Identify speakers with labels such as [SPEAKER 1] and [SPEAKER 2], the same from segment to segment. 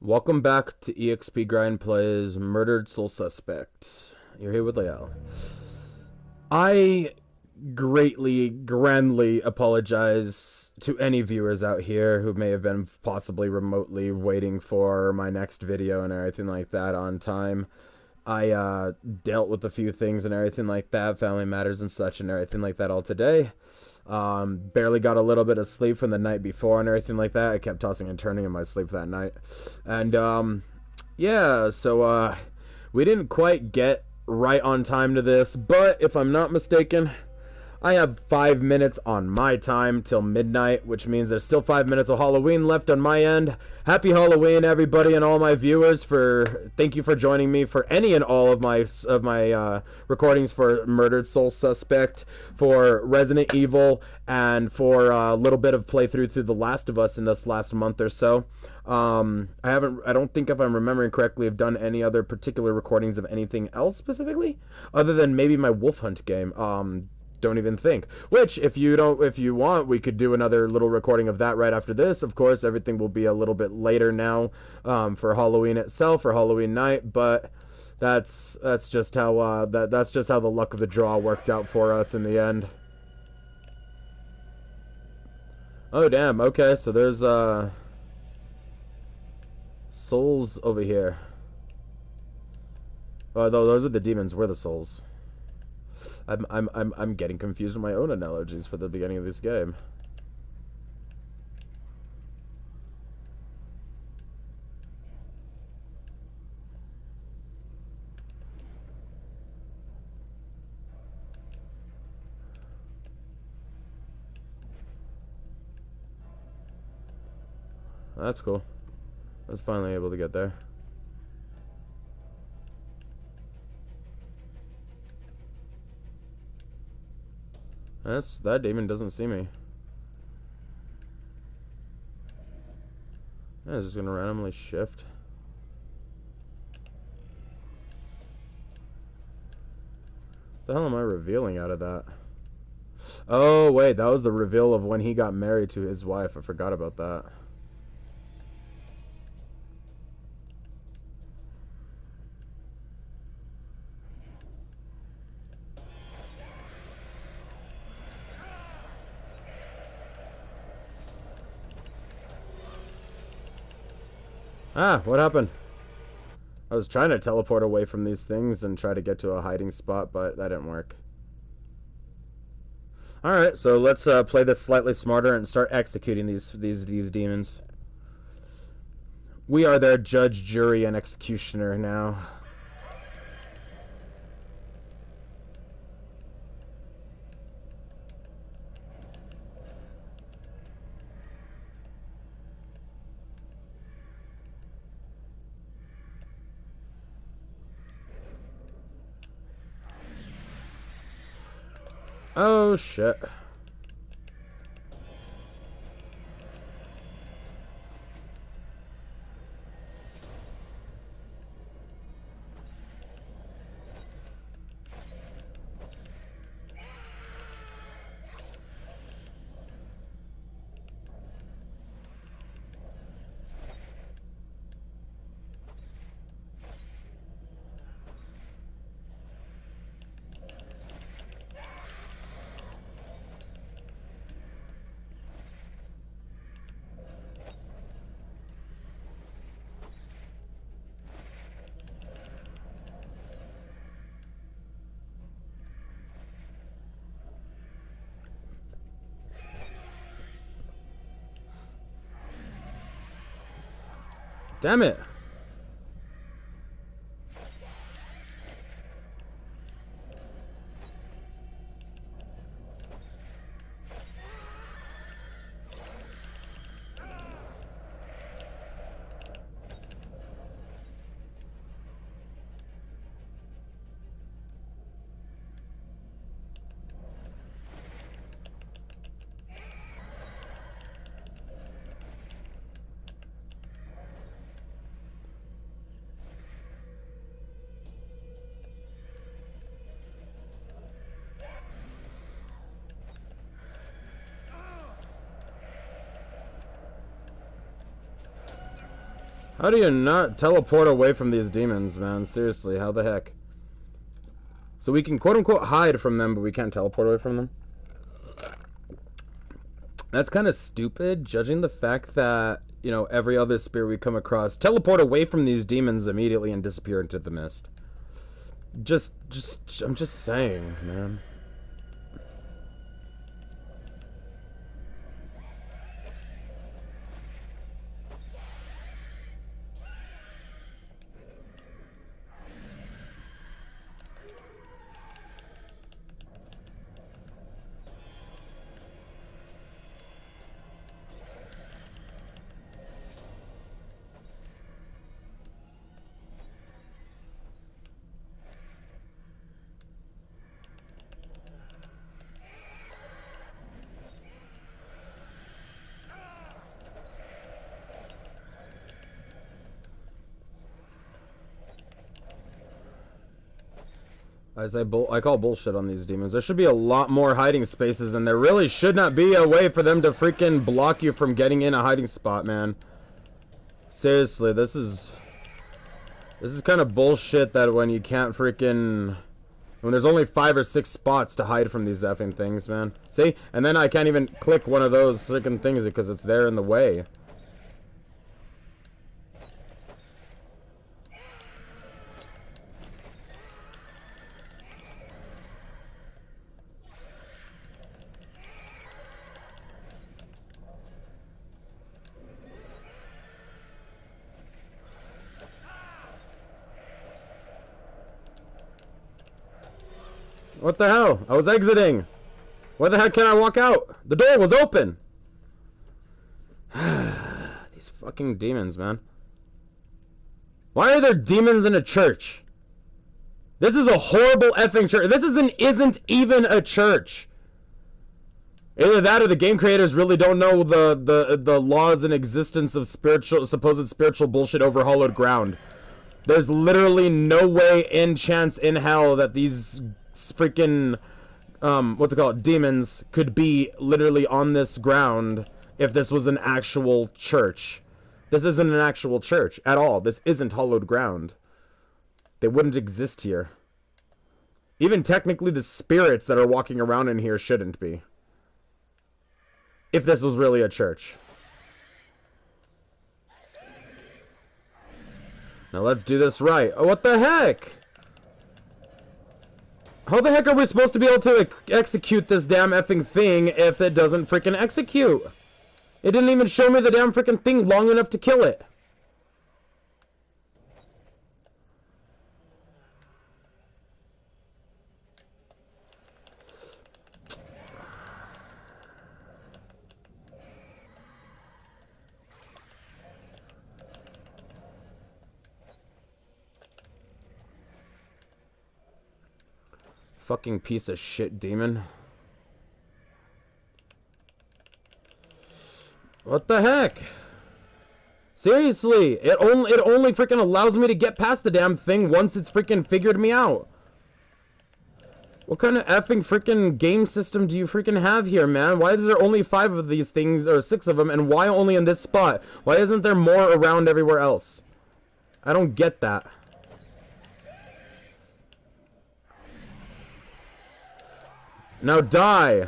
[SPEAKER 1] Welcome back to EXP Grind Plays Murdered Soul Suspect. You're here with Leiel. I grandly apologize to any viewers out here who may have been possibly remotely waiting for my next video and everything like that on time. I dealt with a few things and everything like that, family matters and such and everything like that all today. Barely got a little bit of sleep from the night before and everything like that. I kept tossing and turning in my sleep that night. And, yeah, so, we didn't quite get right on time to this, but if I'm not mistaken, I have 5 minutes on my time till midnight, which means there's still 5 minutes of Halloween left on my end. Happy Halloween, everybody, and all my viewers. Thank you for joining me for any and all of my recordings for Murdered Soul Suspect, for Resident Evil, and for a little bit of playthrough through The Last of Us in this last month or so. I don't think, if I'm remembering correctly, I've done any other particular recordings of anything else specifically, other than maybe my Wolf Hunt game. Don't even think. Which, if you want, we could do another little recording of that right after this. Of course, everything will be a little bit later now, for Halloween itself, for Halloween night. But that's just how that's just how the luck of the draw worked out for us in the end. Oh damn. Okay, so there's souls over here. Oh, those are the demons. We're the souls. I'm getting confused with my own analogies for the beginning of this game. That's cool. I was finally able to get there. That demon doesn't see me. Yeah, it's just gonna randomly shift. The hell am I revealing out of that? Oh wait, that was the reveal of when he got married to his wife. I forgot about that. Ah, what happened? I was trying to teleport away from these things and try to get to a hiding spot, but that didn't work. Alright, so let's play this slightly smarter and start executing these demons. We are their judge, jury, and executioner now. Oh shit. Damn it. How do you not teleport away from these demons, man? Seriously, how the heck? So we can quote-unquote hide from them, but we can't teleport away from them? That's kind of stupid, judging the fact that, you know, every other spirit we come across teleport away from these demons immediately and disappear into the mist. I'm just saying, man. I call bullshit on these demons. There should be a lot more hiding spaces, and there really should not be a way for them to freaking block you from getting in a hiding spot, man. Seriously, this is kind of bullshit that when you can't freaking... When there's only 5 or 6 spots to hide from these effing things, man. See? And then I can't even click one of those freaking things because it's there in the way. What the hell? I was exiting. Why the heck can I walk out? The door was open. These fucking demons, man. Why are there demons in a church? This is a horrible effing church. This isn't even a church. Either that or the game creators really don't know the laws and existence of supposed spiritual bullshit over hallowed ground. There's literally no way in chance in hell that these freaking what's it called, demons could be literally on this ground if this was an actual church. This isn't an actual church at all. This isn't hallowed ground. They wouldn't exist here. Even technically the spirits that are walking around in here shouldn't be, if this was really a church. Now let's do this right. Oh, what the heck? How the heck are we supposed to be able to execute this damn effing thing if it doesn't freaking execute? It didn't even show me the damn freaking thing long enough to kill it. Fucking piece of shit demon. What the heck? Seriously, it only freaking allows me to get past the damn thing once it's freaking figured me out. What kind of effing freaking game system do you freaking have here, man? Why is there only 5 of these things, or 6 of them, and why only in this spot? Why isn't there more around everywhere else? I don't get that. Now die!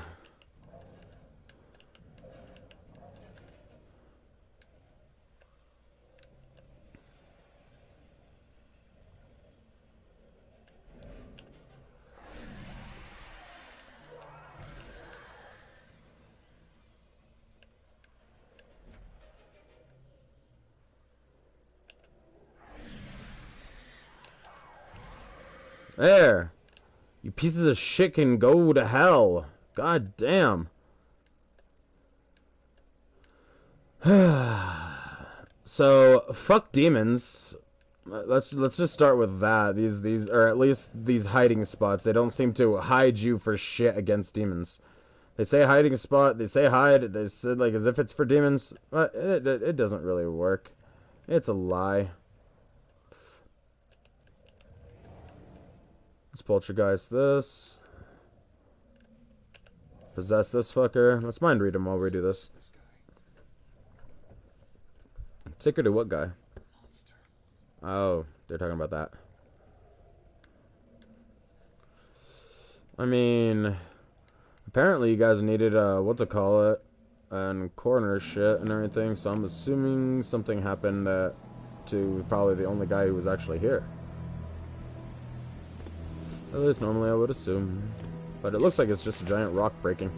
[SPEAKER 1] There! You pieces of shit can go to hell. God damn. So, fuck demons. Let's just start with that. These or at least these hiding spots. They don't seem to hide you for shit against demons. They say hiding spot, they say hide, they said like as if it's for demons. But it doesn't really work. It's a lie. Let's poltergeist this. Possess this fucker. Let's mind read him while we do this. Ticker to what guy? Oh, they're talking about that. I mean, apparently you guys needed, what's it call it, and coroner shit and everything, so I'm assuming something happened to probably the only guy who was actually here. At least normally I would assume. But it looks like it's just a giant rock breaking.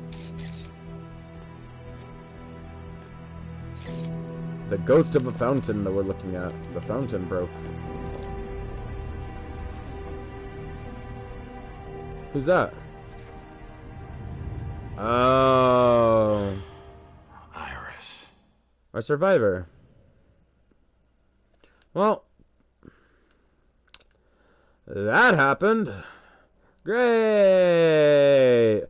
[SPEAKER 1] The ghost of a fountain that we're looking at. The fountain broke. Who's that? Oh.
[SPEAKER 2] Iris.
[SPEAKER 1] Our survivor. Well, that happened. Great.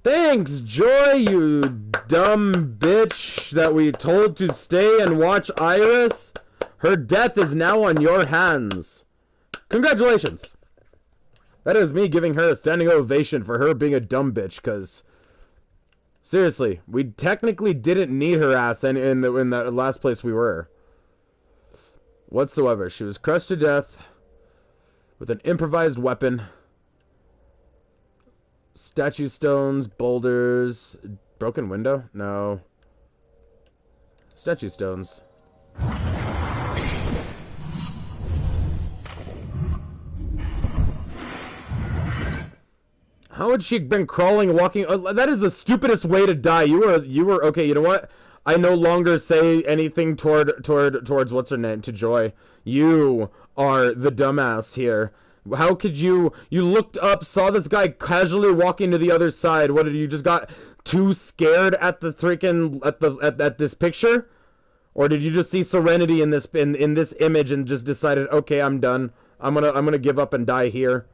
[SPEAKER 1] Thanks, Joy, you dumb bitch that we told to stay and watch Iris. Her death is now on your hands. Congratulations. That is me giving her a standing ovation for her being a dumb bitch, because seriously, we technically didn't need her ass in that last place we were. Whatsoever. She was crushed to death with an improvised weapon. Statue stones, boulders, broken window? No. Statue stones. How had she been crawling, walking? That is the stupidest way to die. You were okay. You know what? I no longer say anything towards what's her name, to Joy. You are the dumbass here. How could you looked up, saw this guy casually walking to the other side. What did you just got too scared at the freaking at this picture? Or did you just see serenity in this image and just decided, "Okay, I'm done. I'm going to give up and die here."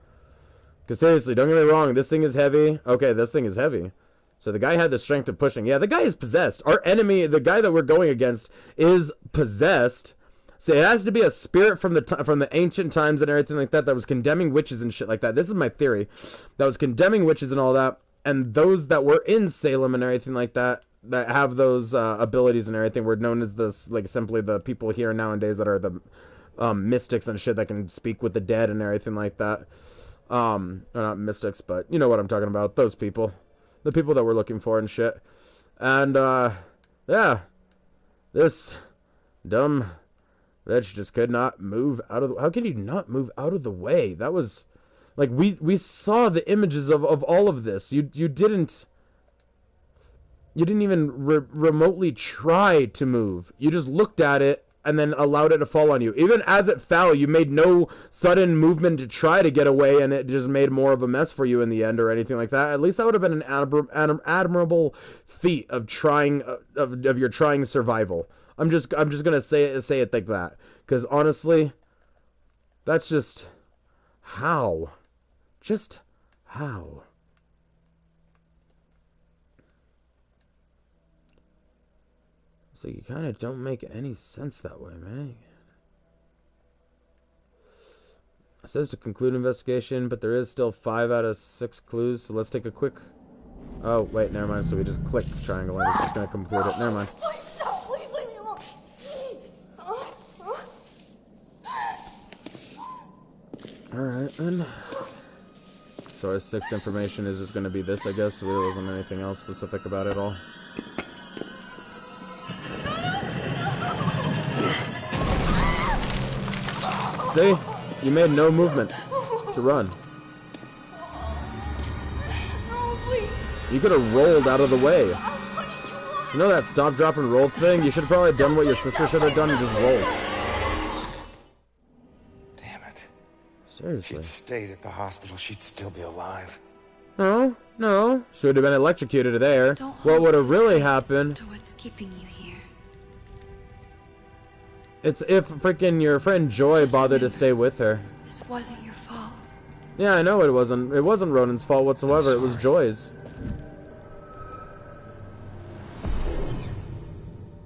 [SPEAKER 1] Cuz seriously, don't get me wrong, this thing is heavy. Okay, this thing is heavy. So the guy had the strength of pushing. Yeah, the guy is possessed. Our enemy, the guy that we're going against, is possessed. So it has to be a spirit from the ancient times and everything like that that was condemning witches and shit like that. This is my theory. That was condemning witches and all that. And those that were in Salem and everything like that have those abilities and everything were known as this, like, simply the people here nowadays that are the mystics and shit that can speak with the dead and everything like that. Not mystics, but you know what I'm talking about. Those people. The people that we're looking for and shit. And, yeah. This dumb bitch just could not move out of the... How can you not move out of the way? That was... Like, we saw the images of all of this. You didn't... You didn't even remotely try to move. You just looked at it and then allowed it to fall on you. Even as it fell, you made no sudden movement to try to get away, and it just made more of a mess for you in the end or anything like that. At least that would have been an admirable feat of trying of your trying survival. I'm just gonna say it like that, because honestly, that's just how, how. So you kind of don't make any sense that way, man. It says to conclude investigation, but there is still 5 out of 6 clues, so let's take a quick... Oh, wait, never mind, so we just click triangle and it's just going to conclude it. Never mind.
[SPEAKER 3] Please leave me alone.
[SPEAKER 1] Alright, then. So our 6th information is just going to be this, I guess. There wasn't anything else specific about it all. See? You made no movement to run.
[SPEAKER 3] No, please.
[SPEAKER 1] You could have rolled out of the way. You know that stop, drop, and roll thing? You should have probably done what your sister should have done and just rolled.
[SPEAKER 2] Damn it.
[SPEAKER 1] Seriously.
[SPEAKER 2] If she'd stayed at the hospital, she'd still be alive.
[SPEAKER 1] No. She would have been electrocuted there. What would have really happened...
[SPEAKER 4] To what's keeping you here.
[SPEAKER 1] It's if freaking your friend Joy bothered to stay with her.
[SPEAKER 4] This wasn't your fault.
[SPEAKER 1] Yeah, I know it wasn't. It wasn't Ronan's fault whatsoever. It was Joy's.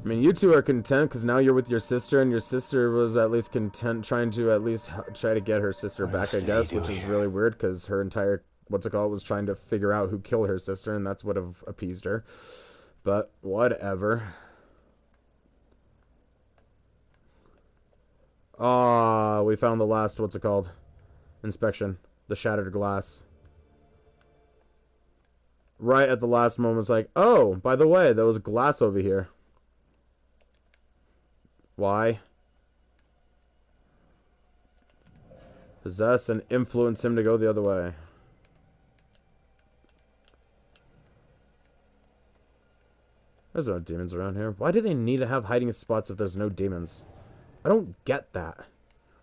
[SPEAKER 1] I mean, you two are content because now you're with your sister, and your sister was at least content trying to at least try to get her sister back, I guess, which is really weird because her entire, was trying to figure out who killed her sister, and that's what have appeased her. But whatever. We found the last, what's it called? Inspection. The shattered glass. Right at the last moment, it's like, oh, by the way, there was glass over here. Why? Possess and influence him to go the other way. There's no demons around here. Why do they need to have hiding spots if there's no demons? I don't get that.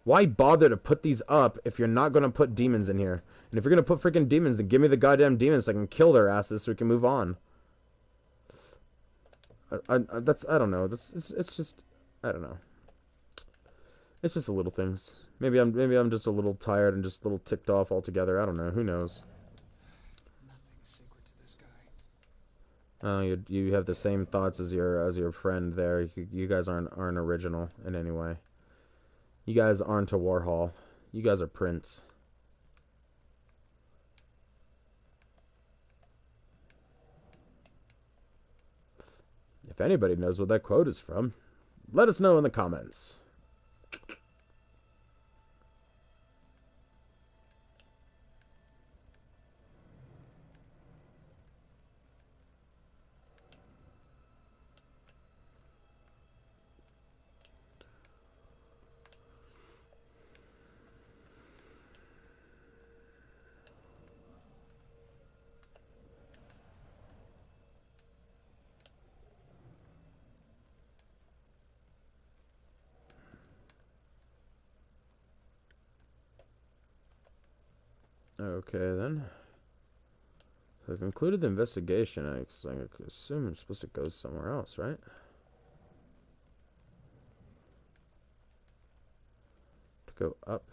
[SPEAKER 1] Why bother to put these up if you're not going to put demons in here? And if you're going to put freaking demons, then give me the goddamn demons so I can kill their asses so we can move on. I don't know. It's just, I don't know. It's just the little things. Maybe I'm just a little tired and just a little ticked off altogether. I don't know. Who knows? Oh, you have the same thoughts as your friend there. You guys aren't original in any way. You guys aren't a Warhol. You guys are Prince. If anybody knows what that quote is from, let us know in the comments. Okay, then. So I concluded the investigation. I assume I'm supposed to go somewhere else, right? To go up.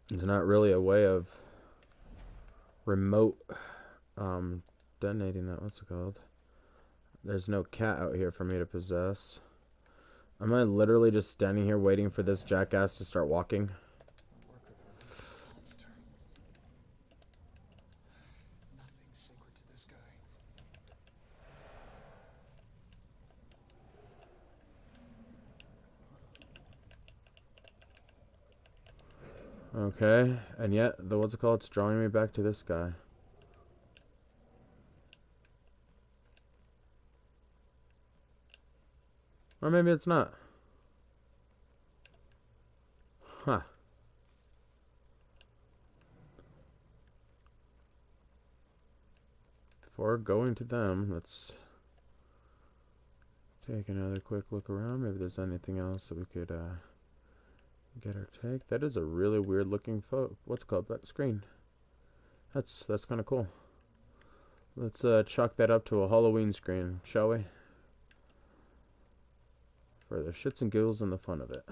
[SPEAKER 1] There's not really a way of remote detonating that. What's it called? There's no cat out here for me to possess. Am I literally just standing here waiting for this jackass to start walking? Okay, and yet, what's it called? It's drawing me back to this guy. Or maybe it's not. Huh. Before going to them, let's take another quick look around. Maybe there's anything else that we could, get our take. That is a really weird looking photo. What's it called? That screen. That's kind of cool. Let's chalk that up to a Halloween screen, shall we? For the shits and giggles and the fun of it.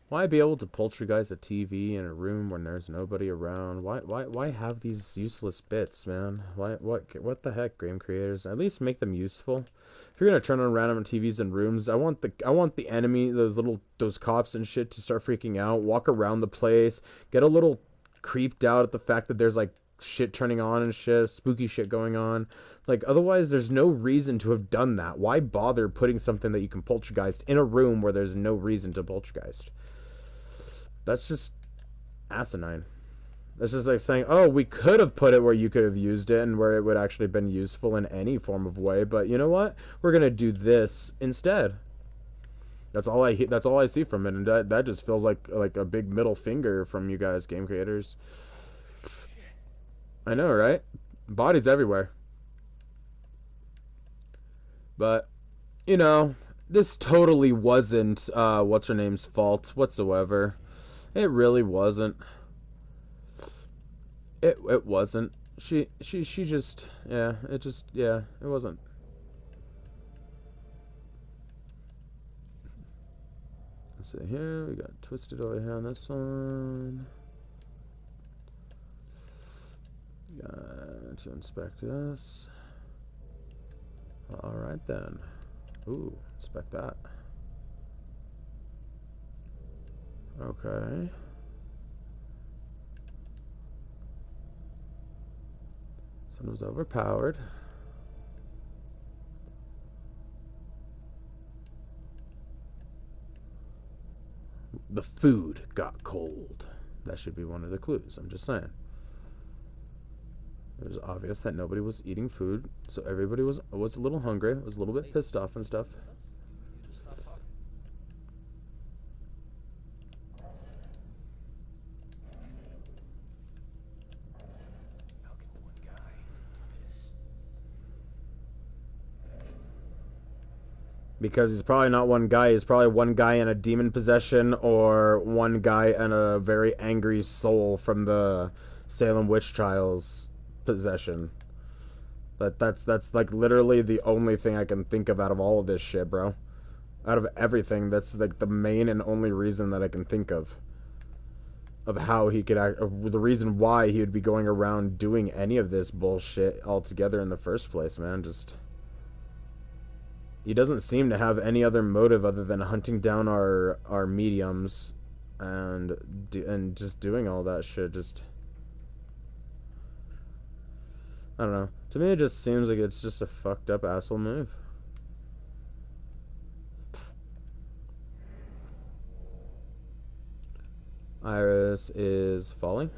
[SPEAKER 1] Why be able to poltergeist a TV in a room when there's nobody around? Why have these useless bits, man? What the heck, game creators? At least make them useful. If you're gonna turn on random TVs in rooms, I want the enemy, those cops and shit, to start freaking out, walk around the place, get a little creeped out at the fact that there's like shit turning on and shit, spooky shit going on. Like, otherwise there's no reason to have done that. Why bother putting something that you can poltergeist in a room where there's no reason to poltergeist? That's just asinine. That's just like saying, oh, we could have put it where you could have used it and where it would actually have been useful in any form of way, but you know what? We're gonna do this instead. That's all I see from it, and that just feels like a big middle finger from you guys, game creators. I know, right? Bodies everywhere. But, you know, this totally wasn't what's her name's fault whatsoever. It really wasn't. It wasn't. She just, yeah, it wasn't. Let's see here, we got twisted over here on this one. Got to inspect this. Alright then. Ooh, inspect that. Okay. Sun was overpowered. The food got cold. That should be one of the clues, I'm just saying. It was obvious that nobody was eating food, so everybody was a little hungry, was a little bit pissed off and stuff. Because he's probably not one guy. He's probably one guy in a demon possession or one guy in a very angry soul from the Salem witch trials possession. That's like literally the only thing I can think of out of all of this shit, bro. Out of everything, that's like the main and only reason that I can think of how he could act, of the reason why he would be going around doing any of this bullshit altogether in the first place, man. Just... he doesn't seem to have any other motive other than hunting down our mediums and just doing all that shit. Just, I don't know. To me, it just seems like it's just a fucked up asshole move. Iris is falling.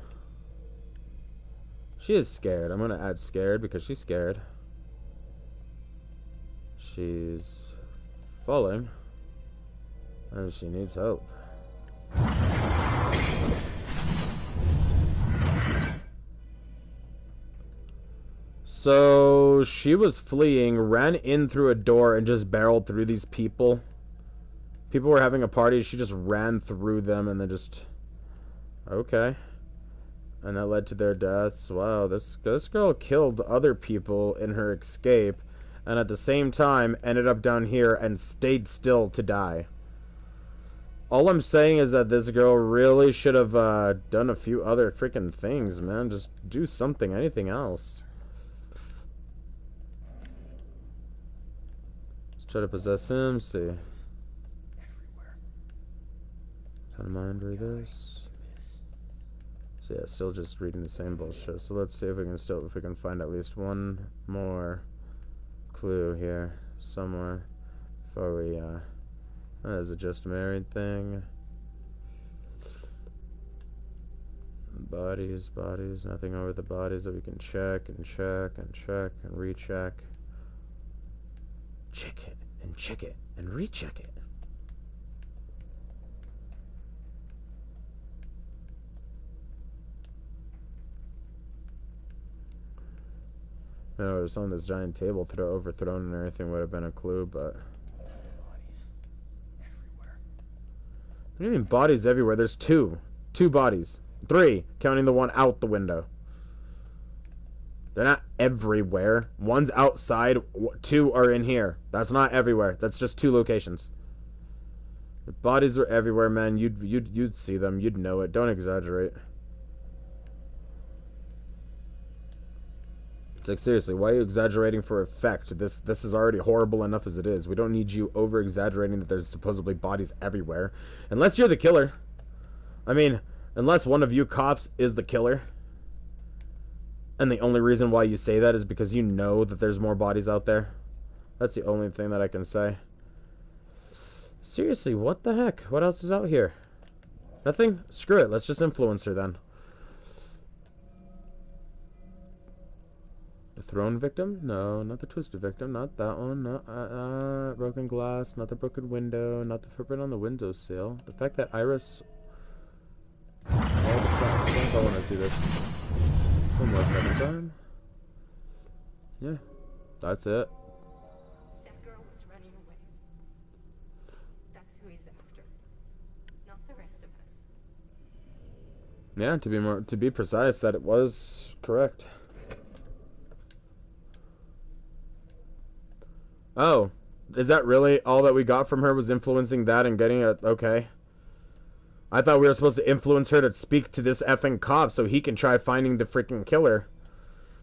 [SPEAKER 1] She is scared. I'm gonna add scared because she's scared. She's falling, and she needs help. So she was fleeing, ran in through a door, and just barreled through these people. People were having a party. She just ran through them, and then just... okay. And that led to their deaths. Wow, this girl killed other people in her escape, and at the same time ended up down here and stayed still to die. All I'm saying is that this girl really should have done a few other freaking things, man. Just do something, anything else. Let's try to possess him, see. Trying to mind read this. So yeah, still just reading the same bullshit. So let's see if we can find at least one more clue here somewhere before we is it just married thing? Bodies, nothing over the bodies that we can check and check and check and recheck. Check it and check it and recheck it. No, it was on this giant table overthrown and everything would have been a clue, but... bodies everywhere. What do you mean bodies everywhere? There's two. Two bodies. 3, counting the one out the window. They're not everywhere. One's outside, 2 are in here. That's not everywhere. That's just 2 locations. If bodies were everywhere, man, you'd see them. You'd know it. Don't exaggerate. It's like, seriously, why are you exaggerating for effect? This is already horrible enough as it is. We don't need you over-exaggerating that there's supposedly bodies everywhere. Unless you're the killer. I mean, unless one of you cops is the killer. And the only reason why you say that is because you know that there's more bodies out there. That's the only thing that I can say. Seriously, what the heck? What else is out here? Nothing? Screw it. Let's just influence her then. The thrown victim? No, not the twisted victim. Not that one. Not broken glass. Not the broken window. Not the footprint on the windowsill. The fact that Iris... all the time. I want to see this. One more second time. Yeah, that's it.
[SPEAKER 3] That girl was running away.
[SPEAKER 5] not the rest of us.
[SPEAKER 1] Yeah, to be precise, that it was correct. Oh, is that really all that we got from her, was influencing that and getting it? Okay. I thought we were supposed to influence her to speak to this effing cop so he can try finding the freaking killer.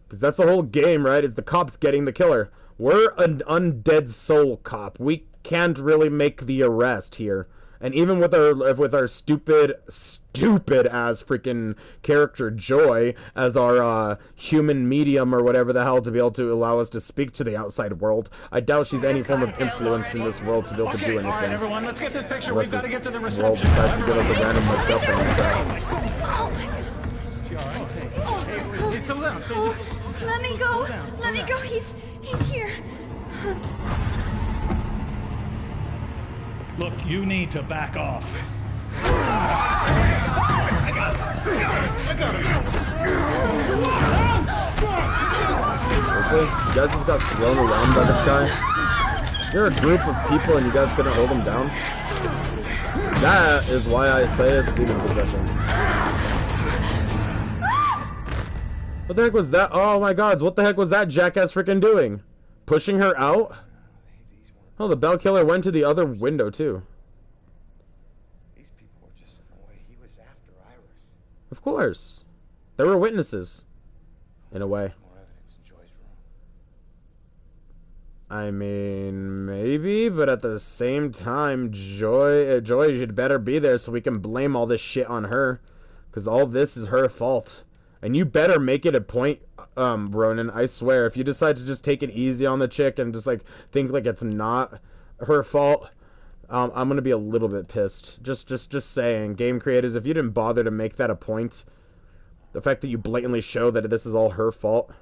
[SPEAKER 1] Because that's the whole game, right? Is the cops getting the killer. We're an undead soul cop. We can't really make the arrest here. And even with our stupid ass freaking character Joy as our human medium or whatever the hell to be able to allow us to speak to the outside world, I doubt she's any form of influence in this world to be able to do anything.
[SPEAKER 6] All right, everyone, let's get this picture.
[SPEAKER 1] Unless
[SPEAKER 6] We've got to get to the
[SPEAKER 1] this world
[SPEAKER 6] reception.
[SPEAKER 1] decides to give us a random MacGuffin like that.
[SPEAKER 6] Hey, settle down.
[SPEAKER 3] Let me go. Let me go. He's here.
[SPEAKER 6] Look, you need to back off.
[SPEAKER 1] Seriously? You guys just got thrown around by this guy? You're a group of people and you guys couldn't hold him down? That is why I say it's demon possession. What the heck was that? Oh my gods, what the heck was that jackass freaking doing? Pushing her out? Oh, the bell killer went to the other window too.
[SPEAKER 2] These people were just in the way. He was after Iris.
[SPEAKER 1] Of course. There were witnesses. In a way.
[SPEAKER 2] More evidence in Joy's room.
[SPEAKER 1] I mean, maybe, but at the same time, Joy should better be there so we can blame all this shit on her. Because all this is her fault. And you better make it a point, Ronan, I swear. If you decide to just take it easy on the chick and just, like, think like it's not her fault, I'm gonna be a little bit pissed. Just saying. Game creators, if you didn't bother to make that a point, the fact that you blatantly show that this is all her fault.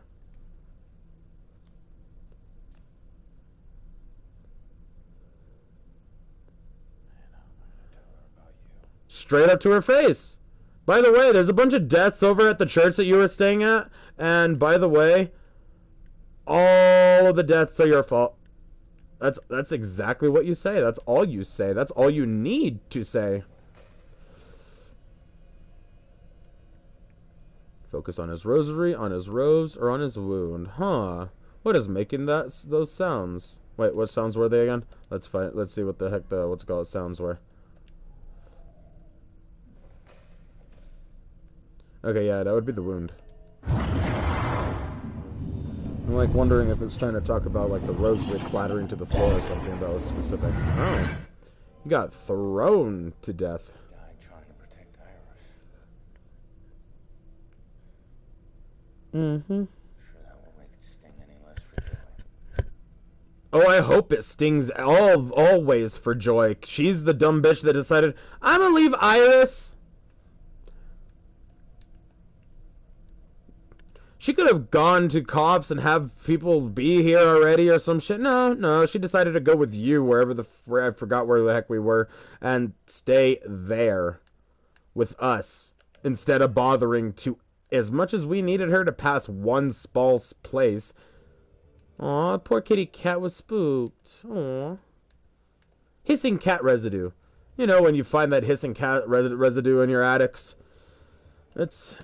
[SPEAKER 1] Straight up to her face. By the way, there's a bunch of deaths over at the church that you were staying at. And by the way, all of the deaths are your fault. That's exactly what you say. That's all you say. That's all you need to say. Focus on his rosary, on his rose, or on his wound. Huh. What is making those sounds? Wait, what sounds were they again? Let's see what the heck the what's it called sounds were. Okay, yeah, that would be the wound. I'm like wondering if it's trying to talk about like the rosary clattering to the floor or something that was specific. Oh. You got thrown to death.
[SPEAKER 2] Died trying to protect Iris.
[SPEAKER 1] Mm-hmm.
[SPEAKER 2] Sure that won't make it sting any less for Joy.
[SPEAKER 1] Oh, I hope it stings always for Joy. She's the dumb bitch that decided, I'm gonna leave Iris. She could have gone to cops and have people be here already or some shit. No, she decided to go with you wherever I forgot where the heck we were and stay there with us instead of bothering to, as much as we needed her to pass one small place. Aw, poor kitty cat was spooked. Aw. Hissing cat residue. You know when you find that hissing cat residue in your attics? It's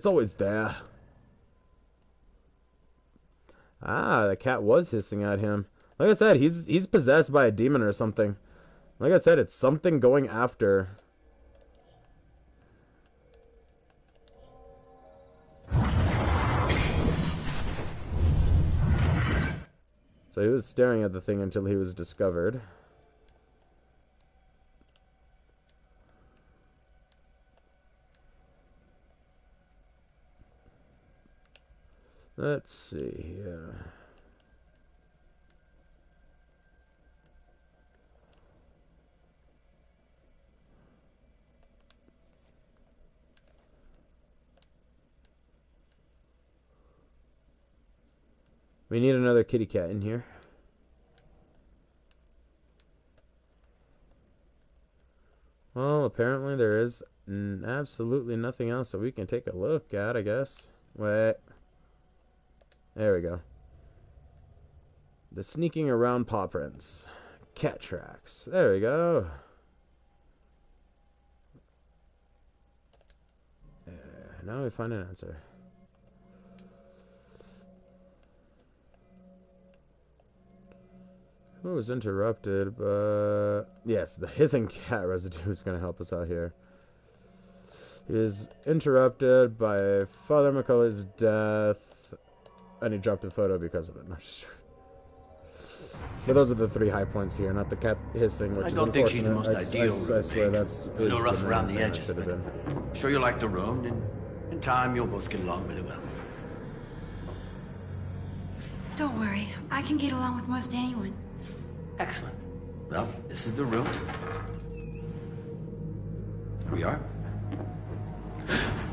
[SPEAKER 1] always there. Ah, the cat was hissing at him. Like I said, he's possessed by a demon or something. Like I said, it's something going after. So he was staring at the thing until he was discovered. Let's see here. We need another kitty cat in here. Well, apparently there is absolutely nothing else that we can take a look at, I guess. Wait. There we go. The sneaking around paw prints. Cat tracks. There we go. now we find an answer. It was interrupted, but yes, the hissing cat residue is going to help us out here. He is interrupted by Father McCullough's death, and he dropped a photo because of it. No, just... But those are the 3 high points here, not the cat hissing, which
[SPEAKER 5] I
[SPEAKER 1] is
[SPEAKER 5] don't think she's the most
[SPEAKER 1] unfortunate.
[SPEAKER 5] ideal.
[SPEAKER 1] I swear that's
[SPEAKER 5] a little rough around the
[SPEAKER 1] thing
[SPEAKER 5] edges.
[SPEAKER 1] should have been.
[SPEAKER 5] I'm sure you'll like the room, and in time you'll both get along really well.
[SPEAKER 4] Don't worry. I can get along with most anyone.
[SPEAKER 5] Excellent. Well, this is the room. Here we are.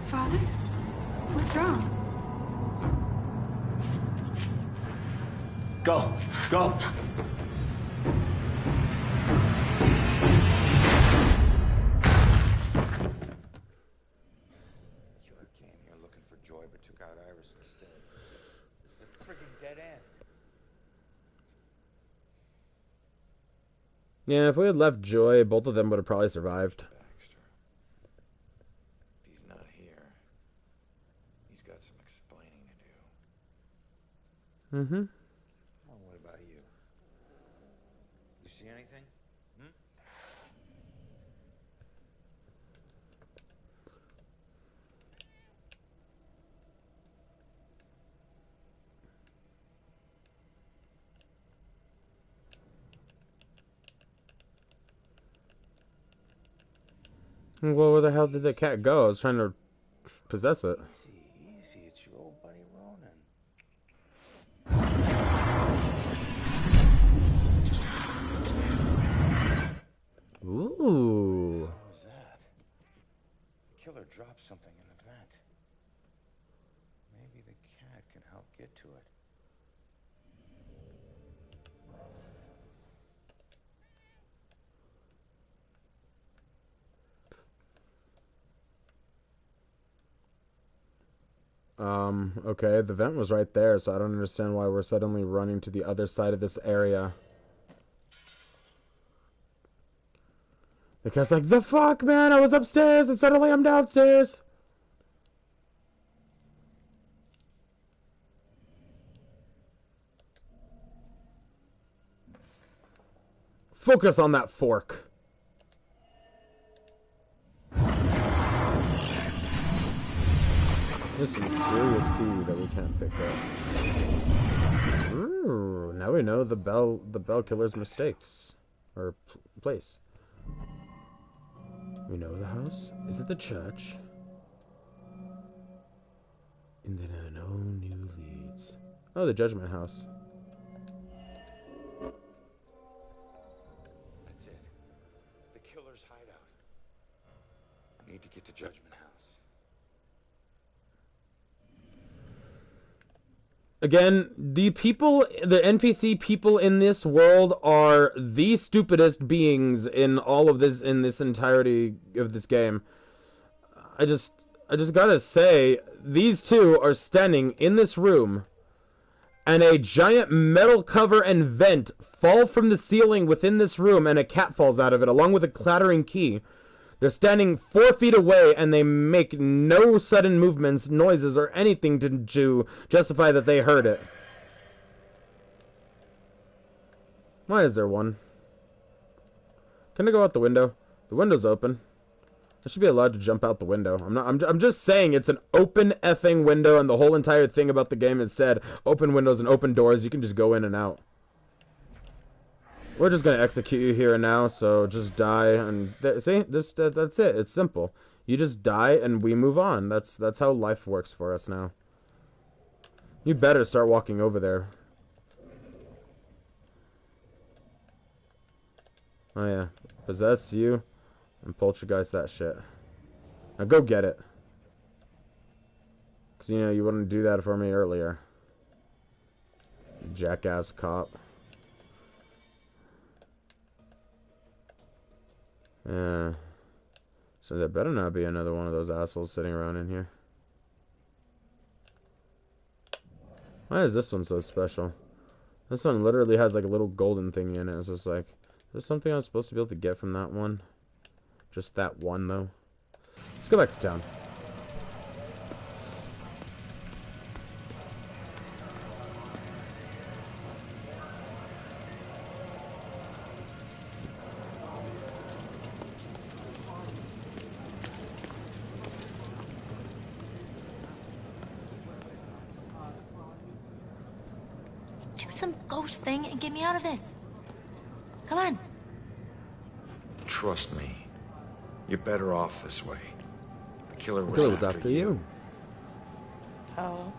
[SPEAKER 4] Father? What's wrong?
[SPEAKER 5] Go. Go.
[SPEAKER 2] Killer came here looking for Joy, but took out Iris instead. This is a friggin' dead end.
[SPEAKER 1] Yeah, if we had left Joy, both of them would have probably survived.
[SPEAKER 2] Baxter. If he's not here, he's got some explaining to do.
[SPEAKER 1] Mm-hmm.
[SPEAKER 2] Well, what about you? You see anything? Hmm?
[SPEAKER 1] Well, where the hell did the cat go? I was trying to possess it.
[SPEAKER 2] Easy, it's your old buddy Ronan.
[SPEAKER 1] Ooh.
[SPEAKER 2] What was that? The killer dropped something in the vent. Maybe the cat can help get to it.
[SPEAKER 1] Okay, the vent was right there, so I don't understand why we're suddenly running to the other side of this area. The cat's like, the fuck, man? I was upstairs, and suddenly I'm downstairs. Focus on that fork. This mysterious key that we can't pick up. Ooh, now we know the bell killer's mistakes. Or place. We know the house. Is it the church? And then no new leads. Oh, the Judgment House.
[SPEAKER 2] That's it. The killer's hideout. I need to get to Judgment House.
[SPEAKER 1] Again, the NPC people in this world are the stupidest beings in all of this, in this entirety of this game. I just gotta say, these two are standing in this room, and a giant metal cover and vent fall from the ceiling within this room, and a cat falls out of it, along with a clattering key. They're standing 4 feet away, and they make no sudden movements, noises, or anything to justify that they heard it. Why is there one? Can I go out the window? The window's open. I should be allowed to jump out the window. I'm just saying it's an open effing window, and the whole entire thing about the game is said open windows and open doors. You can just go in and out. We're just gonna execute you here and now, so just die and see, that's it. It's simple. You just die and we move on. That's how life works for us now. You better start walking over there. Oh yeah, possess you and poltergeist that shit. Now go get it. 'Cause you know you wouldn't do that for me earlier. Jackass cop. Yeah. So there better not be another one of those assholes sitting around in here. Why is this one so special? This one literally has like a little golden thing in it. It's just like, is there something I'm supposed to be able to get from that one? Just that one though. Let's go back to town.
[SPEAKER 7] some ghost thing and get me out of this. Come on.
[SPEAKER 2] Trust me. You're better off this way. The killer was,
[SPEAKER 1] Killer was after you.
[SPEAKER 7] Oh.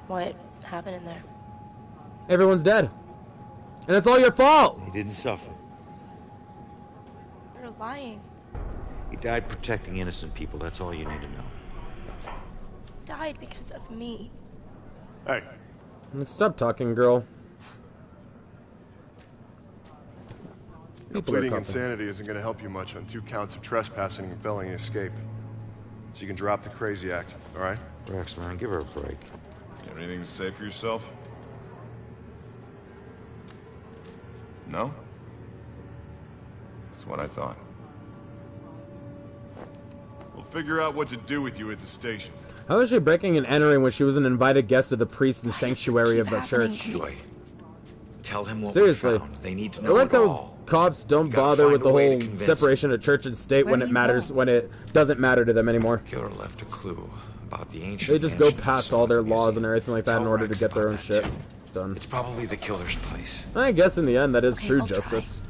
[SPEAKER 7] What happened in there?
[SPEAKER 1] Everyone's dead. And it's all your fault!
[SPEAKER 8] He didn't suffer.
[SPEAKER 7] You're lying.
[SPEAKER 8] He died protecting innocent people. That's all you need to know.
[SPEAKER 7] Died because of me.
[SPEAKER 9] Hey.
[SPEAKER 1] Stop talking, girl.
[SPEAKER 9] Pleading insanity isn't going to help you much on 2 counts of trespassing and felony escape. So you can drop the crazy act, all right?
[SPEAKER 8] Rex, man, give her a break.
[SPEAKER 9] You have anything to say for yourself? No? That's what I thought. We'll figure out what to do with you at the station.
[SPEAKER 1] How was she breaking and entering when she was an invited guest of the priest and sanctuary of the church?
[SPEAKER 2] Joy, tell him what
[SPEAKER 1] Seriously.
[SPEAKER 2] we found. They need to
[SPEAKER 1] I
[SPEAKER 2] know
[SPEAKER 1] like
[SPEAKER 2] it
[SPEAKER 1] how
[SPEAKER 2] all.
[SPEAKER 1] cops don't bother with the whole separation of church and state when it matters, when it doesn't matter to them anymore.
[SPEAKER 2] Killer left a clue about the ancient.
[SPEAKER 1] They just go past all their laws and everything like that in order to get their own shit done.
[SPEAKER 2] It's probably the killer's place.
[SPEAKER 1] I guess in the end that is true justice.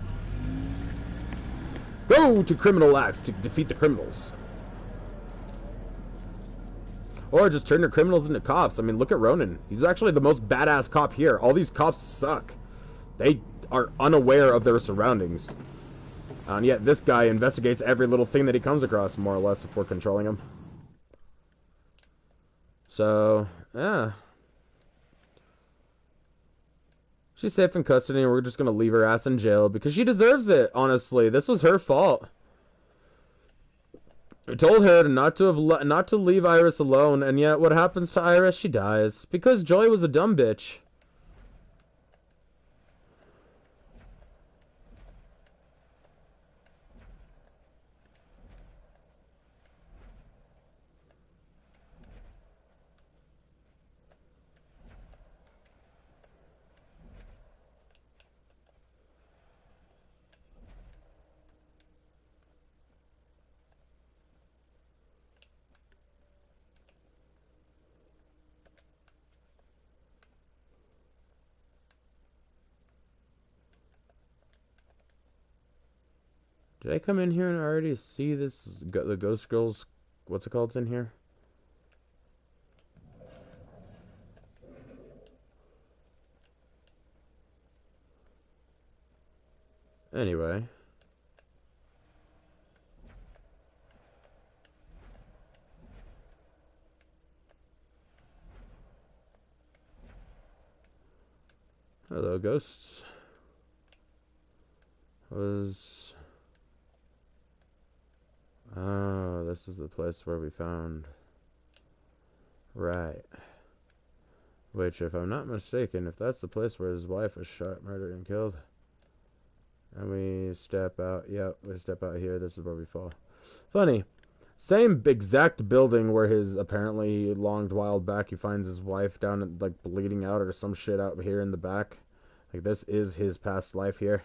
[SPEAKER 1] Go to criminal acts to defeat the criminals. Or just turn the criminals into cops. I mean, look at Ronan. He's actually the most badass cop here. All these cops suck. They are unaware of their surroundings. And yet this guy investigates every little thing that he comes across, more or less, if we're controlling him. So, yeah. She's safe in custody, and we're just going to leave her ass in jail, because she deserves it, honestly. This was her fault. I told her not to leave Iris alone, and yet what happens to Iris? She dies. Because Joy was a dumb bitch. Did I come in here and already see this, the Ghost Girls, what's it called, it's in here? Anyway. Hello, ghosts. Oh, this is the place where we found. Right. Which, if I'm not mistaken, if that's the place where his wife was shot, murdered, and killed. And we step out. Yep, we step out here. This is where we fall. Funny. Same exact building where his apparently longed while back he finds his wife down, like, bleeding out or some shit out here in the back. Like, this is his past life here.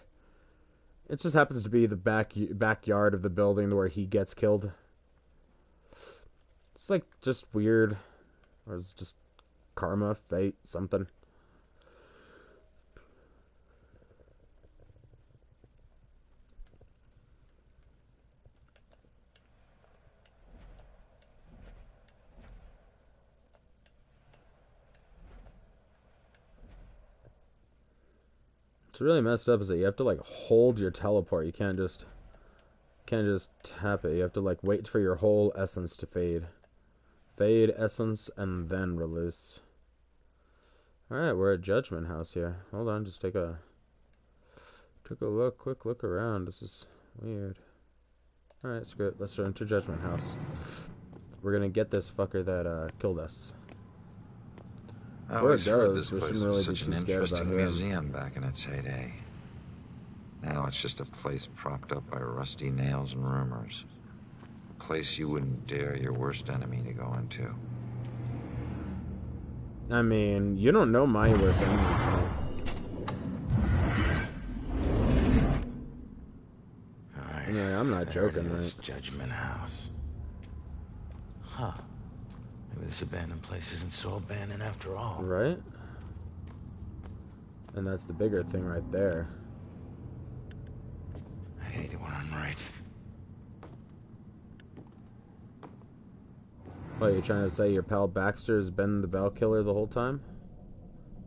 [SPEAKER 1] It just happens to be the backyard of the building where he gets killed. It's like just weird. Or it's just karma, fate, something. What's really messed up is that you have to like hold your teleport. You can't just tap it. You have to like wait for your whole essence to fade. Fade essence and then release. Alright, we're at Judgment House here. Hold on, just take a quick look around. This is weird. Alright, screw it. Let's enter Judgment House. We're gonna get this fucker that killed us.
[SPEAKER 2] I always heard this place was such an interesting museum back in its heyday. Now it's just a place propped up by rusty nails and rumors. A place you wouldn't dare your worst enemy to go into.
[SPEAKER 1] I mean, you don't know my worst enemies.
[SPEAKER 2] Alright.
[SPEAKER 1] Yeah, I'm not joking, right?
[SPEAKER 2] Judgment House. Huh. Maybe this abandoned place isn't so abandoned after all.
[SPEAKER 1] Right? And that's the bigger thing right there.
[SPEAKER 2] I hate it when I'm right.
[SPEAKER 1] What, you trying to say your pal Baxter's been the Bell killer the whole time?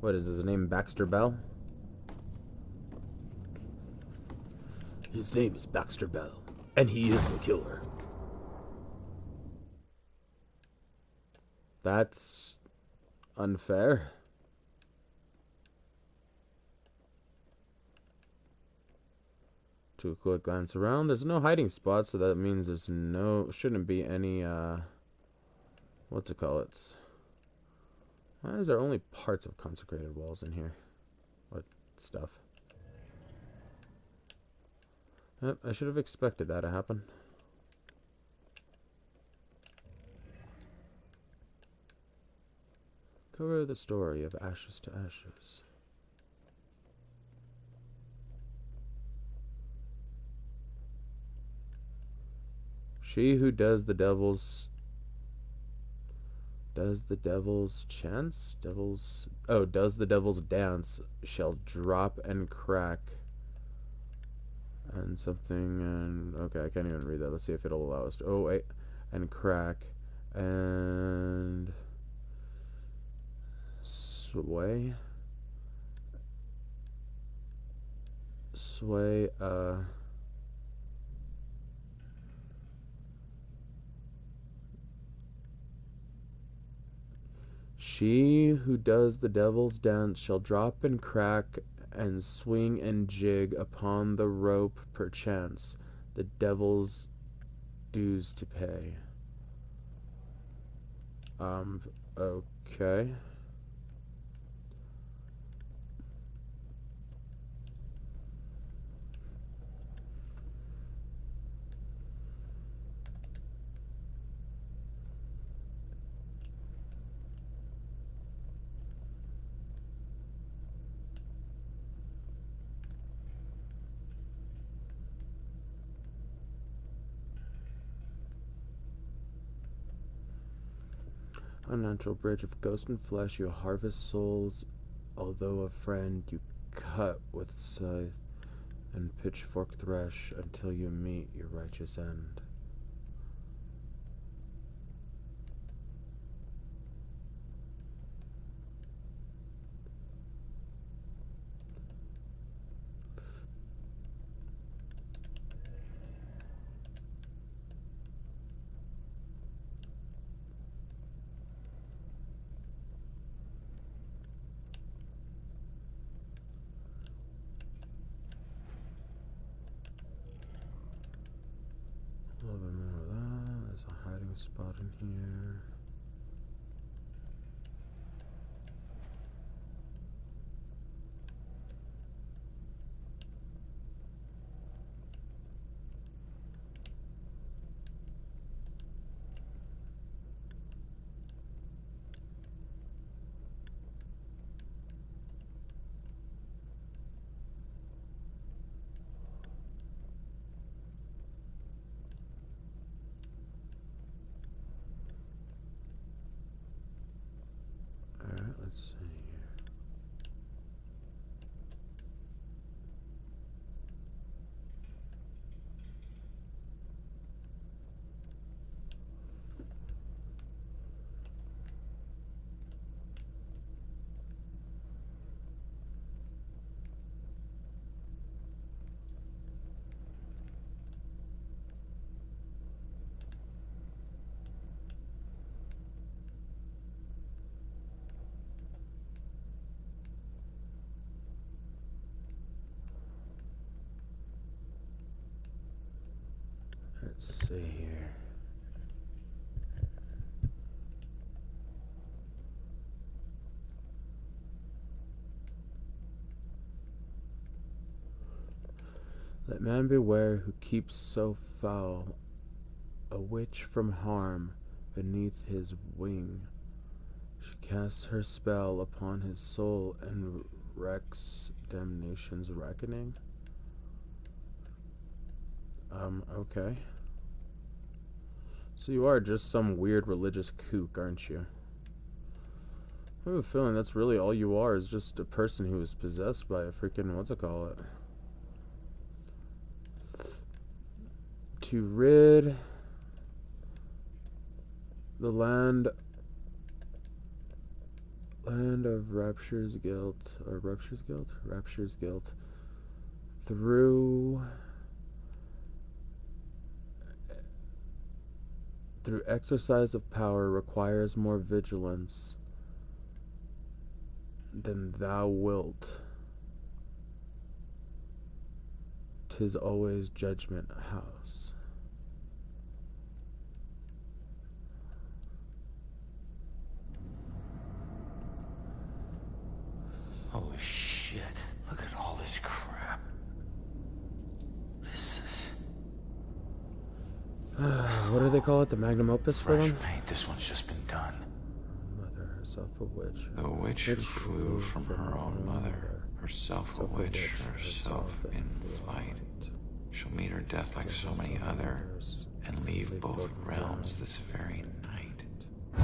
[SPEAKER 1] What is his name, Baxter Bell? His name is Baxter Bell, and he is a killer. That's unfair. To a quick glance around, there's no hiding spots, so that means there's shouldn't be any, what's it called? Why is there only parts of consecrated walls in here? What stuff? Yep, I should have expected that to happen. Cover the story of Ashes to Ashes. She who does the devil's chance? Does the devil's dance shall drop and crack and something, and okay, I can't even read that. Let's see if it'll allow us to. Oh wait, and crack and sway. She who does the devil's dance shall drop and crack and swing and jig upon the rope perchance the devil's dues to pay. Okay. Unnatural bridge of ghost and flesh, you harvest souls, although a friend you cut with scythe and pitchfork thresh until you meet your righteous end. A little bit more of that. There's a hiding spot in here. Alright, let's see here. Let's see here. Let man beware who keeps so foul a witch from harm beneath his wing. She casts her spell upon his soul and wrecks damnation's reckoning. Okay. So you are just some weird religious kook, aren't you? I have a feeling that's really all you are, is just a person who is possessed by a freaking, what's it call it? To rid the land of Rapture's guilt, or Rapture's guilt, through exercise of power requires more vigilance than thou wilt. 'Tis always judgment house.
[SPEAKER 8] Holy shit. Look at all this crap. What is this?
[SPEAKER 1] What do they call it? The magnum opus for
[SPEAKER 8] Fresh
[SPEAKER 1] them?
[SPEAKER 8] paint. This one's just been done.
[SPEAKER 1] Mother herself a witch.
[SPEAKER 2] The witch who flew from her own mother, herself a witch, herself in flight. She'll meet her death like so many others, and leave both realms this very night.
[SPEAKER 8] Oh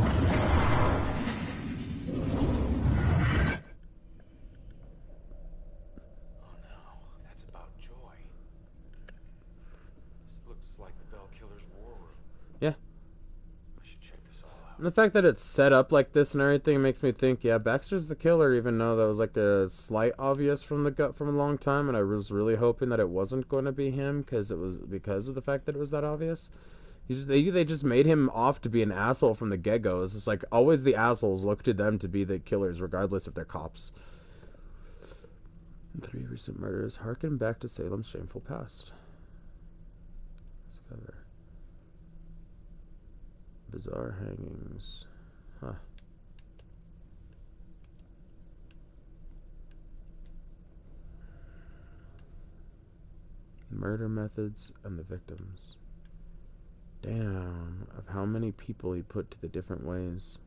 [SPEAKER 8] no, that's about Joy. This looks like the Bell Killer's war room.
[SPEAKER 1] Yeah.
[SPEAKER 8] I should check this all out.
[SPEAKER 1] And the fact that it's set up like this and everything makes me think, yeah, Baxter's the killer, even though that was like a slight obvious from the gut from a long time, and I was really hoping that it wasn't going to be him because it was because of the fact that it was that obvious. They just made him off to be an asshole from the get-go. It's just like always the assholes look to them to be the killers, regardless if they're cops. 3 recent murders harken back to Salem's shameful past. Discover. Bizarre hangings. Huh. Murder methods and the victims. Damn, of how many people he put to the different ways.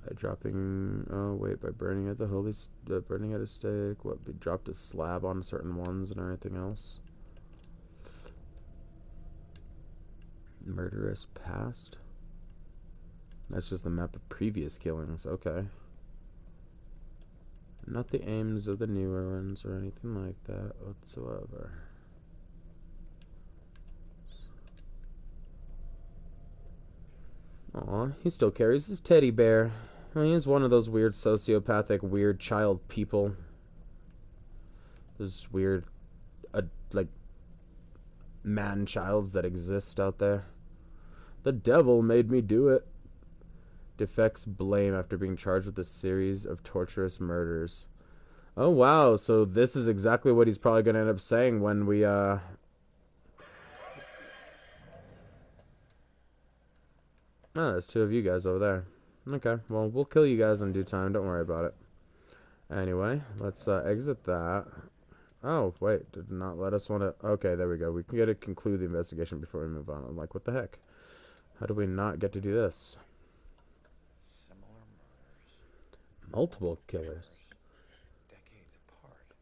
[SPEAKER 1] By dropping, by burning at the burning at a stake. What, he dropped a slab on certain ones and everything else. Murderous past. That's just the map of previous killings. Okay. Not the aims of the newer ones or anything like that whatsoever. Aw, he still carries his teddy bear. I mean, he's one of those weird sociopathic, weird child people. Those weird, like, man-childs that exist out there. The devil made me do it. Defects blame after being charged with a series of torturous murders. Oh, wow. So this is exactly what he's probably going to end up saying when we, Oh, there's 2 of you guys over there. Okay, well, we'll kill you guys in due time. Don't worry about it. Anyway, let's exit that. Oh, wait, did not let us want to... Okay, there we go. We can get to conclude the investigation before we move on. I'm like, what the heck? How do we not get to do this?
[SPEAKER 2] Similar murders.
[SPEAKER 1] Multiple killers.
[SPEAKER 2] Decades apart.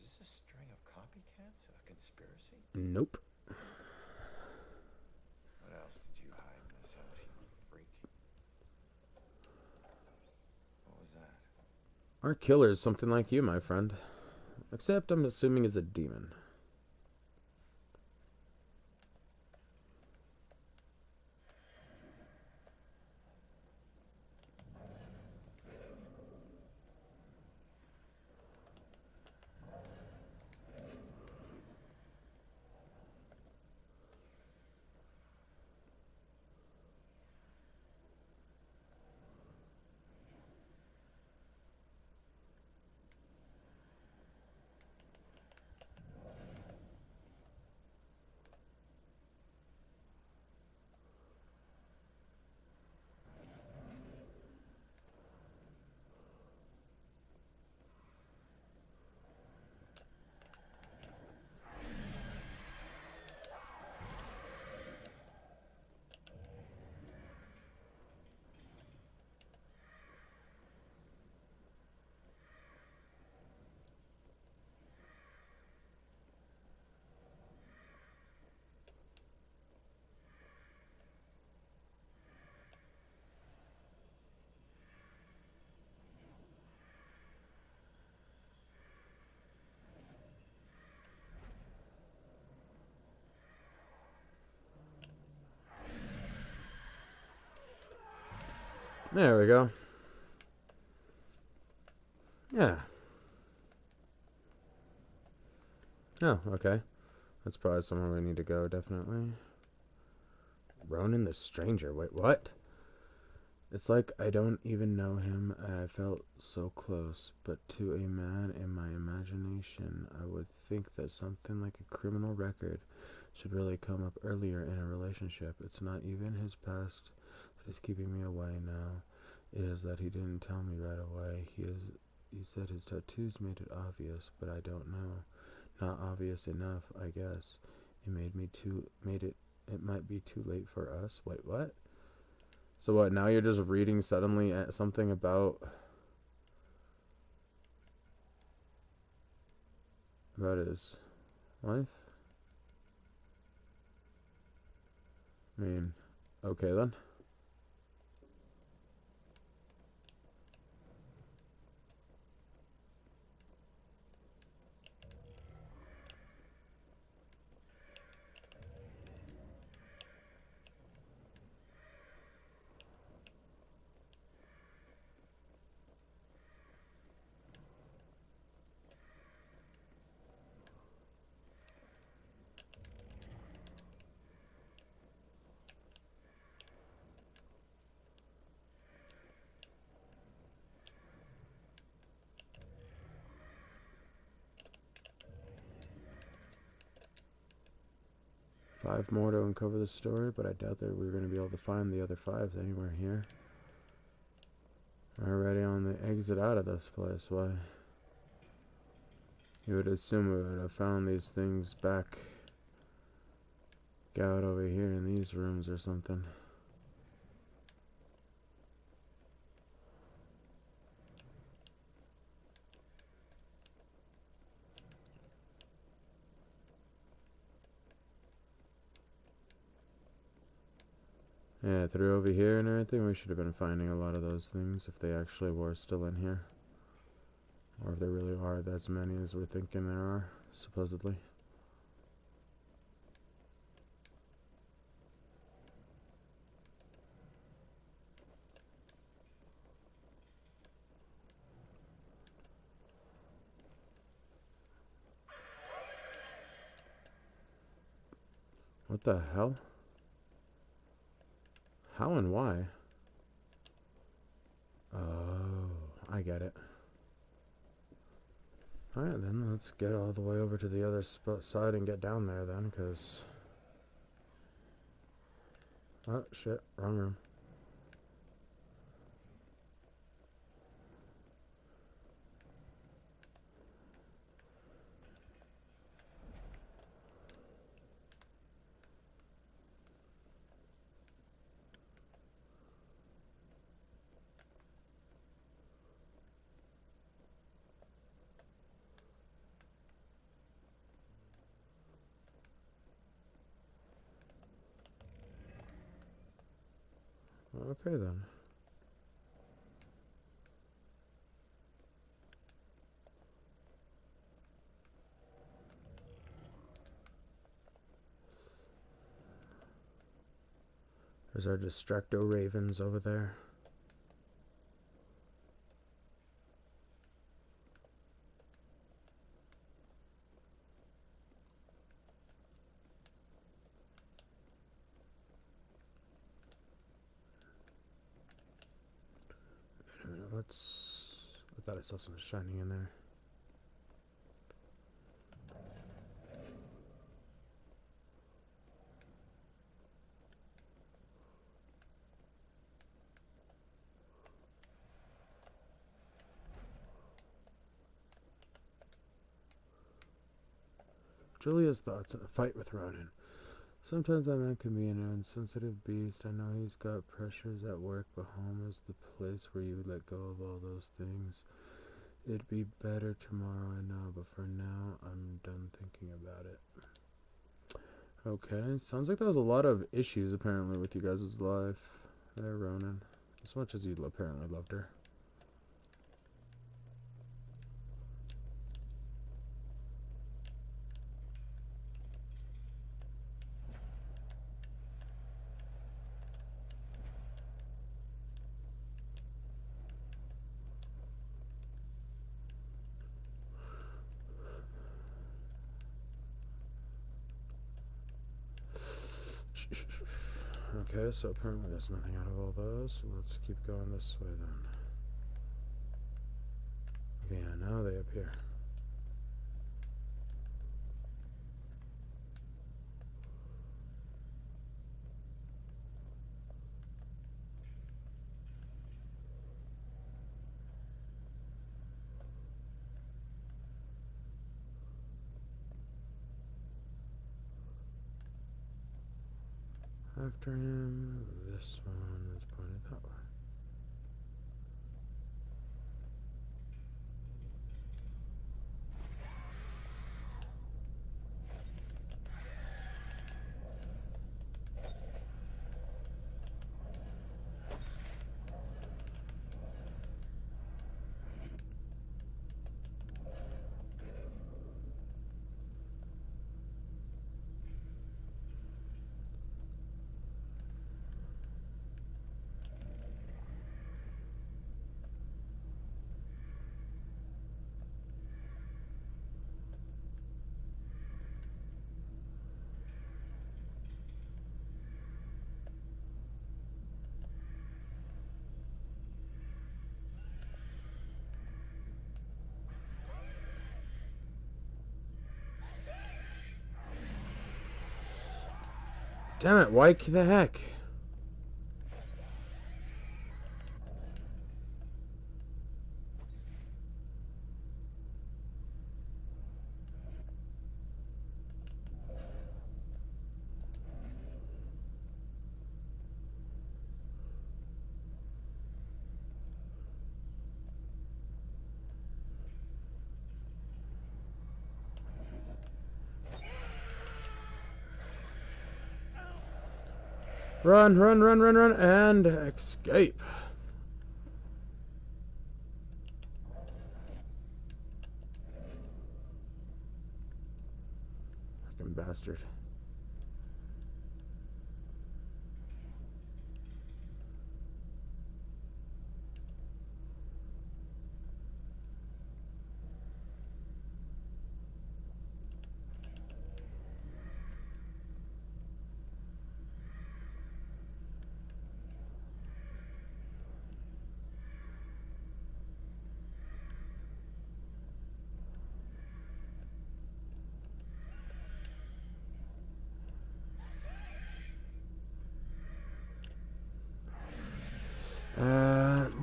[SPEAKER 2] Is this a string of copycats? A conspiracy?
[SPEAKER 1] Nope.
[SPEAKER 2] What else did you hide in this house, you freak? What was that?
[SPEAKER 1] Our killer is something like you, my friend. Except I'm assuming is a demon. There we go. Yeah. Oh, okay. That's probably somewhere we need to go, definitely. Ronan the Stranger. Wait, what? It's like I don't even know him, and I felt so close, but to a man in my imagination, I would think that something like a criminal record should really come up earlier in a relationship. It's not even his past that is keeping me away now. It is that he didn't tell me right away. He said his tattoos made it obvious, but I don't know. Not obvious enough, I guess. It might be too late for us. Wait, what? So what, now you're just reading suddenly at something about his wife? I mean, okay then. 5 more to uncover the story, but I doubt that we're going to be able to find the other 5 anywhere here. Already on the exit out of this place. Why? You would assume we would have found these things back out over here in these rooms or something. Yeah, through over here and everything, we should have been finding a lot of those things if they actually were still in here. Or if there really are as many as we're thinking there are, supposedly. What the hell? How and why? Oh, I get it. Alright then, let's get all the way over to the other side and get down there then, because... Oh, shit, wrong room. Okay then. There's our Distracto Ravens over there. I thought I saw something shining in there. Julia's thoughts in a fight with Ronan. Sometimes that man can be an insensitive beast. I know he's got pressures at work, but home is the place where you let go of all those things. It'd be better tomorrow, I know, but for now, I'm done thinking about it. Okay, sounds like there was a lot of issues, apparently, with you guys' life there, Ronan. As much as you apparently loved her. Okay, so apparently there's nothing out of all those. So let's keep going this way then. Okay, yeah, now they appear. After him, this one is pointed that way. Damn it, Wyke, the heck? Run, run, run, run, run, and escape. Fucking bastard.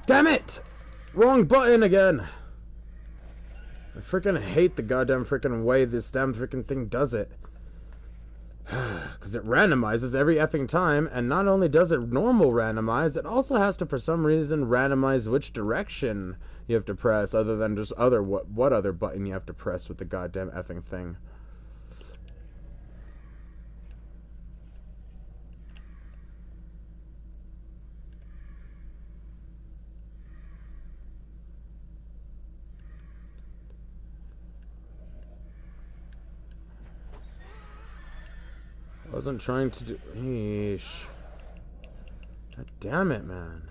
[SPEAKER 1] Damn it! Wrong button again! I freaking hate the goddamn freaking way this damn freaking thing does it. Because it randomizes every effing time, and not only does it normal randomize, it also has to, for some reason, randomize which direction you have to press, other than just what other button you have to press with the goddamn effing thing. I wasn't trying to do... Eesh. God damn it, man.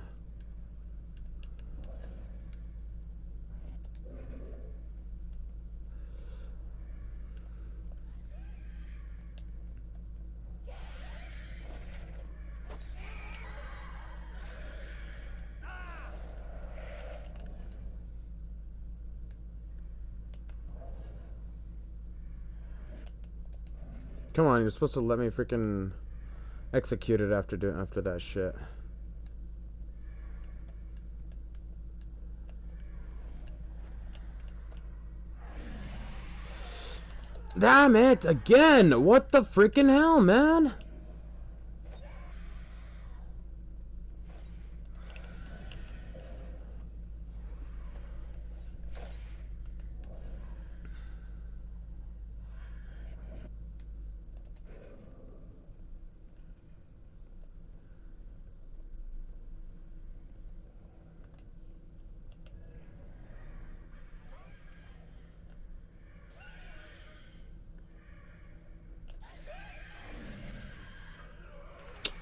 [SPEAKER 1] Come on, you're supposed to let me freaking execute it after that shit. Damn it! Again! What the freaking hell, man?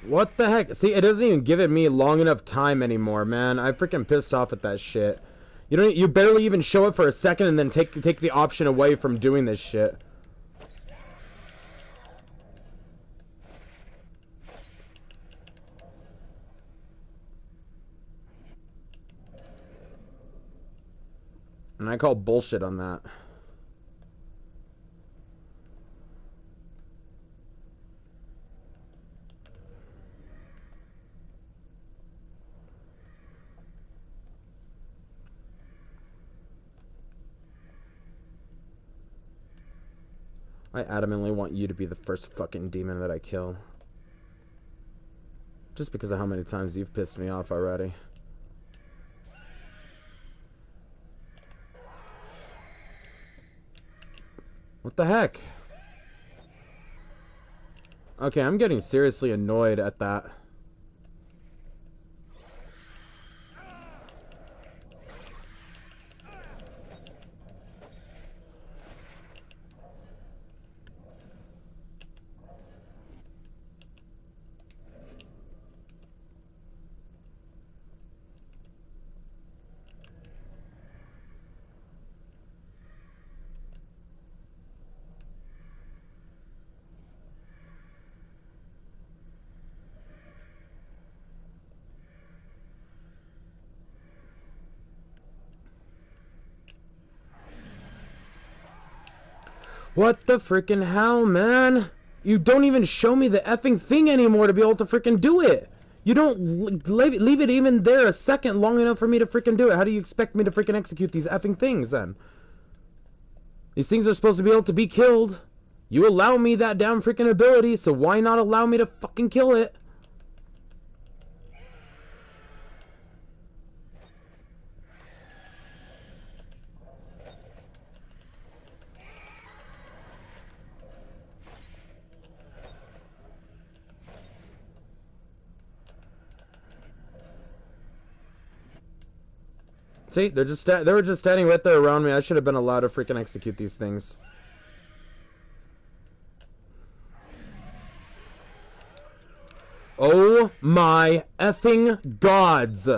[SPEAKER 1] What the heck? See, it doesn't even give it me long enough time anymore, man. I'm freaking pissed off at that shit. You barely even show it for a second and then take the option away from doing this shit. And I call bullshit on that. I adamantly want you to be the first fucking demon that I kill. Just because of how many times you've pissed me off already. What the heck? Okay, I'm getting seriously annoyed at that. What the freaking hell, man? You don't even show me the effing thing anymore to be able to freaking do it. You don't leave it even there a second long enough for me to freaking do it. How do you expect me to freaking execute these effing things then? These things are supposed to be able to be killed. You allow me that damn freaking ability, so why not allow me to fucking kill it? See, they were just standing right there around me. I should have been allowed to freaking execute these things. Oh my effing gods!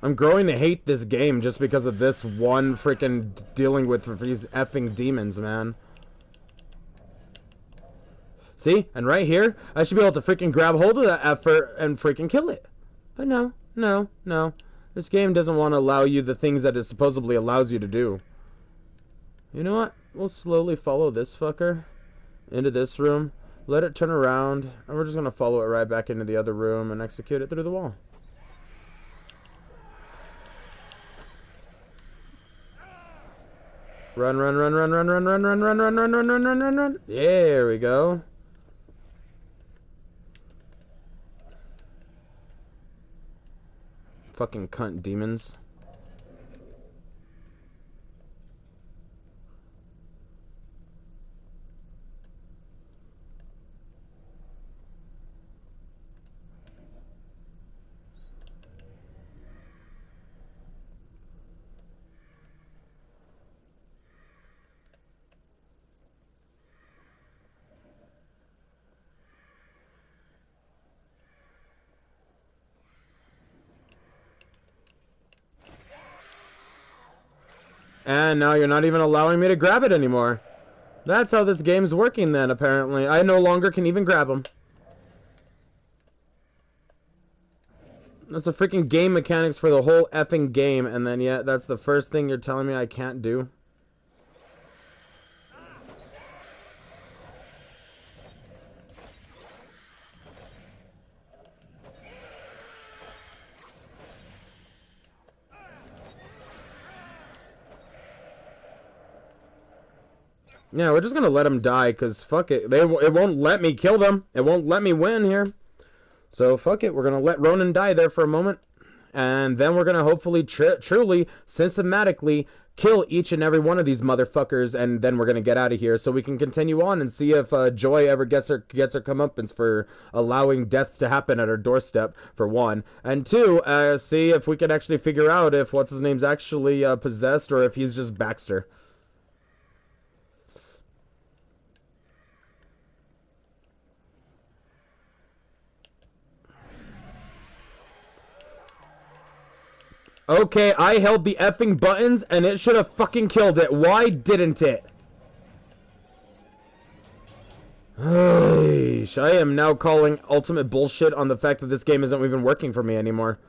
[SPEAKER 1] I'm growing to hate this game just because of this one freaking dealing with these effing demons, man. See? And right here, I should be able to freaking grab hold of that effort and freaking kill it. But no, no, no. This game doesn't want to allow you the things that it supposedly allows you to do. You know what? We'll slowly follow this fucker into this room, let it turn around, and we're just going to follow it right back into the other room and execute it through the wall. Run, run, run, run, run, run, run, run, run, run, run, run, run, run, run, run. There we go. Fucking cunt demons. And now you're not even allowing me to grab it anymore. That's how this game's working then, apparently. I no longer can even grab them. That's the freaking game mechanics for the whole effing game, and then yet that's the first thing you're telling me I can't do. Yeah, we're just gonna let them die, because fuck it. It won't let me kill them. It won't let me win here. So fuck it. We're gonna let Ronan die there for a moment. And then we're gonna hopefully truly, systematically kill each and every one of these motherfuckers, and then we're gonna get out of here so we can continue on and see if Joy ever gets her comeuppance for allowing deaths to happen at her doorstep, for one. And two, see if we can actually figure out if what's-his-name's actually possessed or if he's just Baxter. Okay, I held the effing buttons, and it should have fucking killed it. Why didn't it? I am now calling ultimate bullshit on the fact that this game isn't even working for me anymore.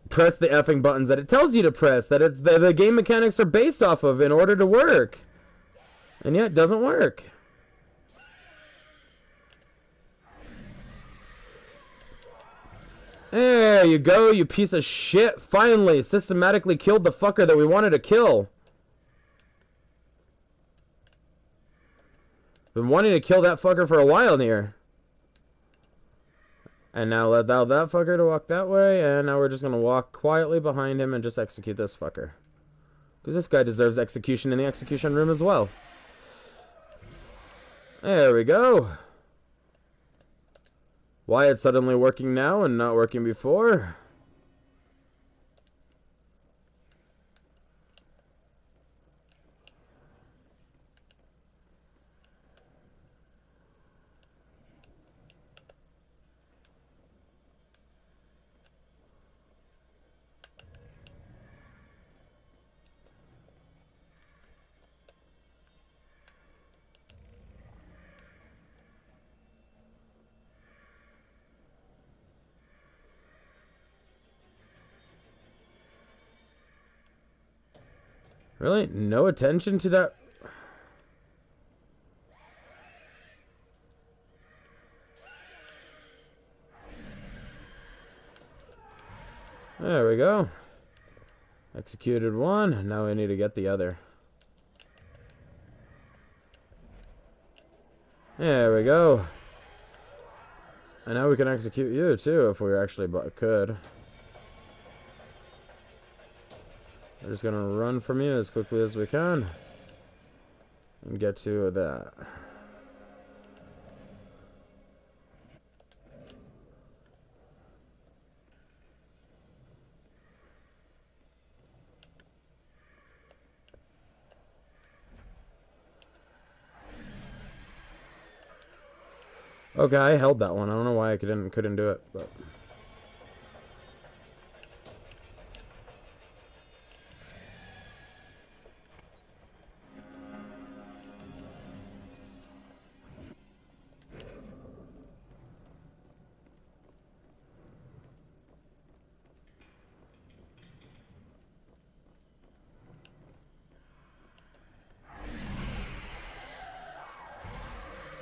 [SPEAKER 1] Press the effing buttons that it tells you to press, that it's the game mechanics are based off of in order to work. And yet it doesn't work. There you go, you piece of shit. Finally, systematically killed the fucker that we wanted to kill. Been wanting to kill that fucker for a while here. And now let that fucker to walk that way, and now we're just gonna walk quietly behind him and just execute this fucker. Because this guy deserves execution in the execution room as well. There we go. Why it's suddenly working now and not working before? Really? No attention to that? There we go. Executed one. Now we need to get the other. There we go. And now we can execute you too if we actually could. We're just gonna run from you as quickly as we can and get to that. Okay, I held that one. I don't know why I couldn't do it, but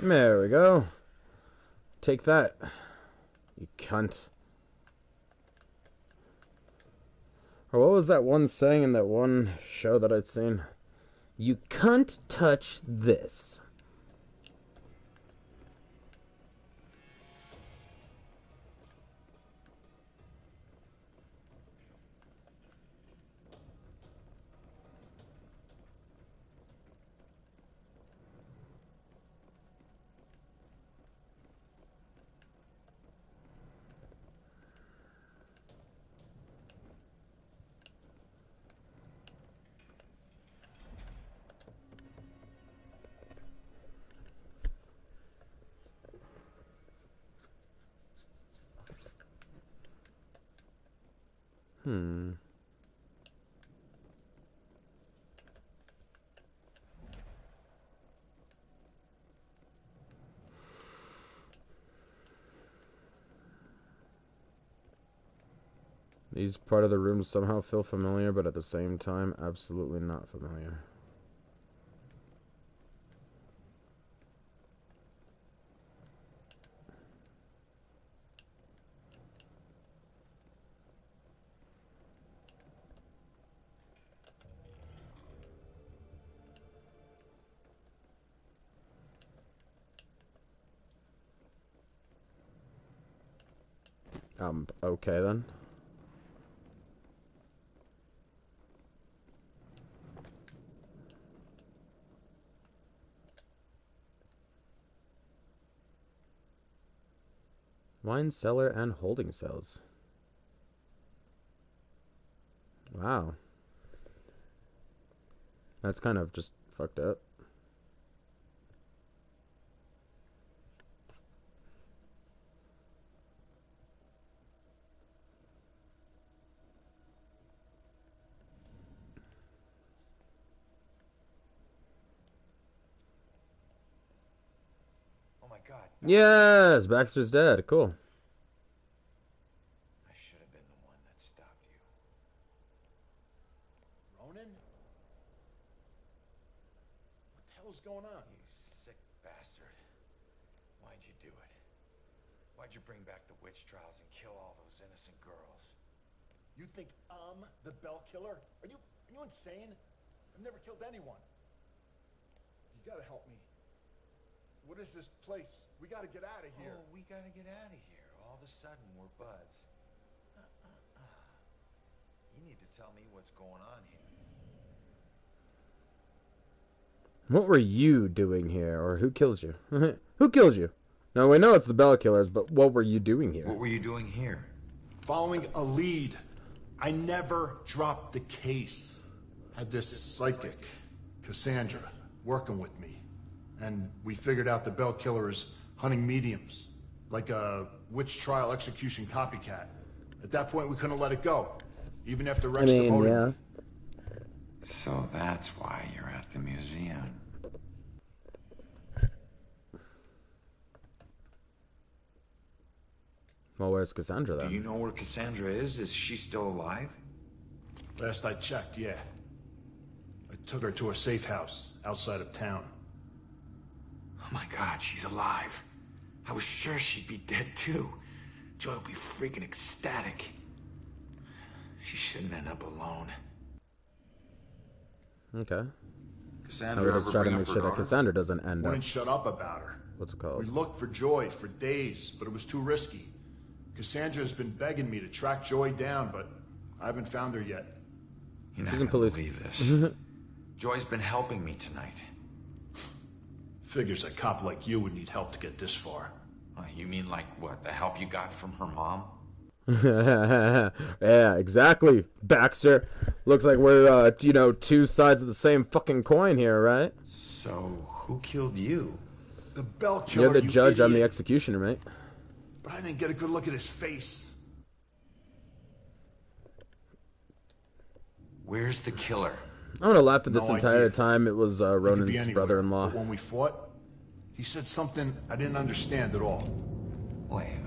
[SPEAKER 1] there we go. Take that, you cunt. Or what was that one saying in that one show that I'd seen? You can't touch this. These part of the rooms somehow feel familiar, but at the same time, absolutely not familiar. Okay then. Wine cellar and holding cells. Wow. That's kind of just fucked up.
[SPEAKER 2] God.
[SPEAKER 1] Yes, Baxter's dead. Cool.
[SPEAKER 2] I should have been the one that stopped you.
[SPEAKER 10] Ronan? What the hell's going on?
[SPEAKER 2] You sick bastard. Why'd you do it? Why'd you bring back the witch trials and kill all those innocent girls?
[SPEAKER 10] You think I'm the Bell Killer? Are you insane? I've never killed anyone. You gotta help me. What is this place? We gotta get out of here.
[SPEAKER 2] Oh, we gotta get out of here. All of a sudden, we're buds. You need to tell me what's going on here.
[SPEAKER 1] What were you doing here, or who killed you? Who killed you? Now, we know it's the Bell Killers, but what were you doing here?
[SPEAKER 2] What were you doing here?
[SPEAKER 10] Following a lead. I never dropped the case. Had this psychic, Cassandra, working with me. And we figured out the Bell Killer is hunting mediums. Like a witch trial execution copycat. At that point, we couldn't let it go. Even after Rex demoted me.
[SPEAKER 2] So that's why you're at the museum.
[SPEAKER 1] Well, where's Cassandra then?
[SPEAKER 2] Do you know where Cassandra is? Is she still alive?
[SPEAKER 10] Last I checked, yeah. I took her to a safe house outside of town.
[SPEAKER 2] Oh my God, she's alive. I was sure she'd be dead too. Joy would be freaking ecstatic. She shouldn't end up alone.
[SPEAKER 1] Okay.
[SPEAKER 2] Cassandra,
[SPEAKER 1] we're just trying to make sure that Cassandra doesn't end up.
[SPEAKER 10] Wouldn't shut up about her.
[SPEAKER 1] What's it called?
[SPEAKER 10] We looked for Joy for days, but it was too risky. Cassandra's been begging me to track Joy down, but I haven't found her yet.
[SPEAKER 2] You're not gonna believe this. Joy's been helping me tonight.
[SPEAKER 10] Figures a cop like you would need help to get this far.
[SPEAKER 2] You mean like what? The help you got from her mom?
[SPEAKER 1] Yeah, exactly, Baxter. Looks like we're, two sides of the same fucking coin here, right?
[SPEAKER 2] So, who killed you?
[SPEAKER 10] The Bell Killer,
[SPEAKER 1] You're the judge, I'm the executioner, mate.
[SPEAKER 10] But I didn't get a good look at his face.
[SPEAKER 2] Where's the killer?
[SPEAKER 1] I'm gonna laugh at this entire time. It was Ronan's brother-in-law.
[SPEAKER 10] But when we fought, he said something I didn't understand at all.
[SPEAKER 2] Wait.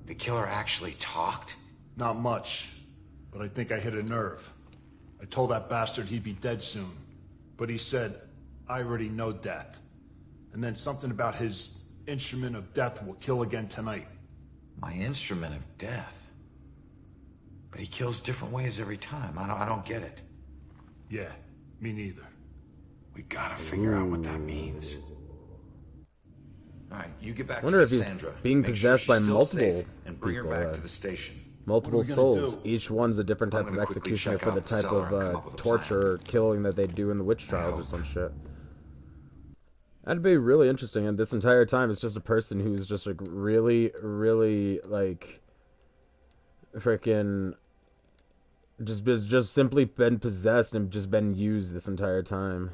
[SPEAKER 2] The killer actually talked?
[SPEAKER 10] Not much, but I think I hit a nerve. I told that bastard he'd be dead soon, but he said, I already know death. And then something about his instrument of death will kill again tonight.
[SPEAKER 2] My instrument of death? But he kills different ways every time. I don't get it.
[SPEAKER 10] Yeah, me neither.
[SPEAKER 2] We gotta figure out what that means. Alright, you get back to
[SPEAKER 1] Wonder
[SPEAKER 2] Cassandra.
[SPEAKER 1] if he's being possessed by multiple
[SPEAKER 2] and bring her
[SPEAKER 1] people,
[SPEAKER 2] back to the station.
[SPEAKER 1] Multiple souls.
[SPEAKER 10] do?
[SPEAKER 1] Each one's a different type of executioner for the type of torture or killing that they do in the witch trials or some shit. That'd be really interesting. And this entire time, it's just a person who's just like really, like freaking just simply been possessed and just been used this entire time.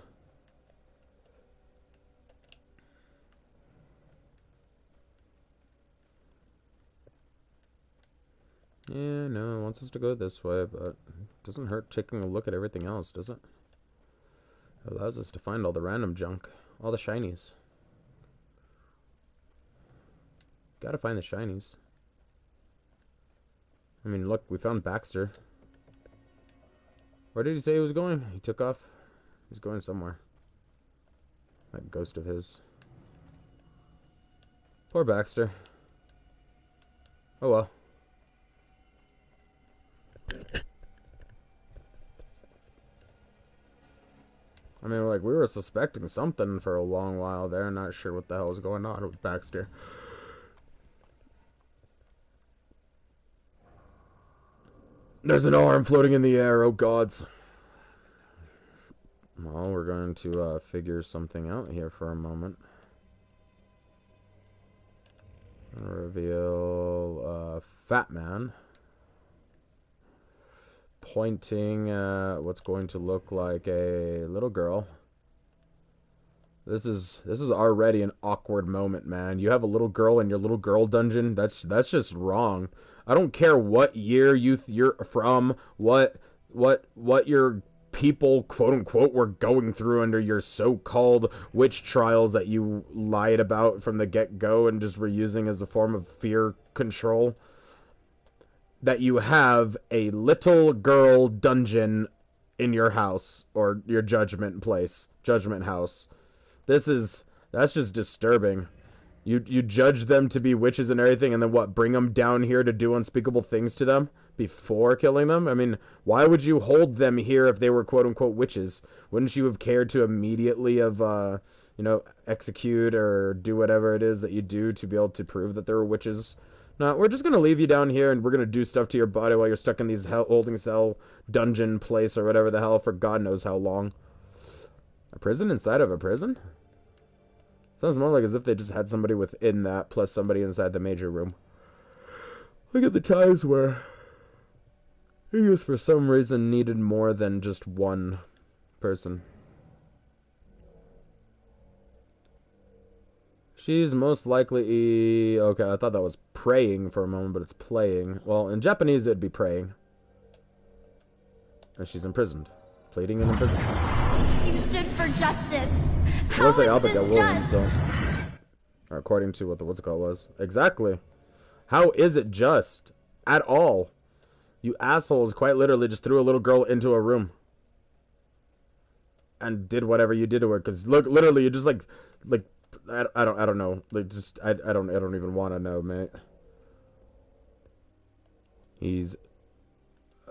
[SPEAKER 1] Yeah, no, it wants us to go this way, but it doesn't hurt taking a look at everything else, does it? It allows us to find all the random junk, all the shinies. Gotta find the shinies. I mean, look, we found Baxter. Where did he say he was going? He took off. He's going somewhere. That ghost of his. Poor Baxter. Oh well. I mean, like, we were suspecting something for a long while there. Not sure what the hell was going on with Baxter. There's an arm floating in the air, oh gods. Well, we're going to figure something out here for a moment. Reveal Fat Man. Pointing at what's going to look like a little girl. This is already an awkward moment, man. You have a little girl in your little girl dungeon. That's just wrong. I don't care what year you're from, what your people, quote unquote, were going through under your so-called witch trials that you lied about from the get-go and just were using as a form of fear control, that you have a little girl dungeon in your house, or your judgment house. That's just disturbing. You judge them to be witches and everything, and then what, bring them down here to do unspeakable things to them before killing them? I mean, why would you hold them here if they were quote-unquote witches? Wouldn't you have cared to immediately execute or do whatever it is that you do to be able to prove that they were witches? No, we're just going to leave you down here, and we're going to do stuff to your body while you're stuck in these holding cell dungeon place or whatever the hell for God knows how long. A prison inside of a prison? Sounds more like as if they just had somebody within that, plus somebody inside the major room. Look at the times where you for some reason needed more than just one person. She's most likely... Okay, I thought that was praying for a moment, but it's playing. Well, in Japanese, it'd be praying. And she's imprisoned. Pleading and imprisoned.
[SPEAKER 3] You stood for justice.
[SPEAKER 1] It looks like Abigail Williams, so... Or according to what the what's it called was. Exactly. How is it just? At all. You assholes quite literally just threw a little girl into a room. And did whatever you did to her. Because, look, literally, you just, like... I don't know. Like, just, I don't even want to know, mate. He's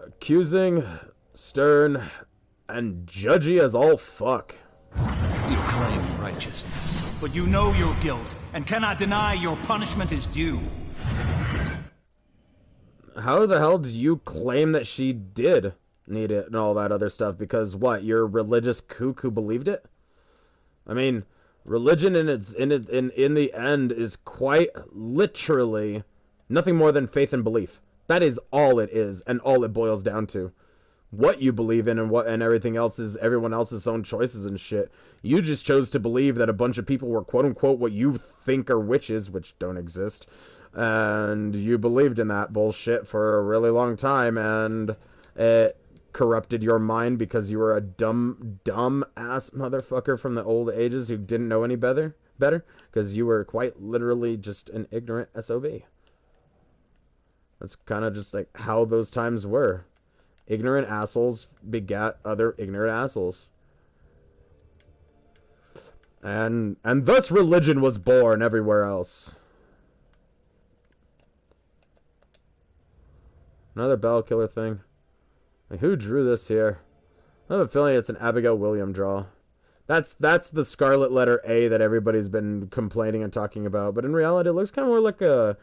[SPEAKER 1] accusing, stern, and judgy as all fuck.
[SPEAKER 6] You claim righteousness, but you know your guilt and cannot deny your punishment is due.
[SPEAKER 1] How the hell do you claim that she did need it and all that other stuff? Because what, you're a religious kook who believed it? I mean, religion in the end is quite literally nothing more than faith and belief. That is all it is, and all it boils down to. What you believe in and everything else is everyone else's own choices and shit. You just chose to believe that a bunch of people were quote unquote what you think are witches, which don't exist, and you believed in that bullshit for a really long time, and it corrupted your mind because you were a dumb ass motherfucker from the old ages who didn't know any better because you were quite literally just an ignorant SOB. That's kind of just like how those times were. Ignorant assholes begat other ignorant assholes. And thus religion was born everywhere else. Another bell killer thing. Like, who drew this here? I have a feeling it's an Abigail Williams draw. That's the scarlet letter A that everybody's been complaining and talking about. But in reality, it looks kind of more like a...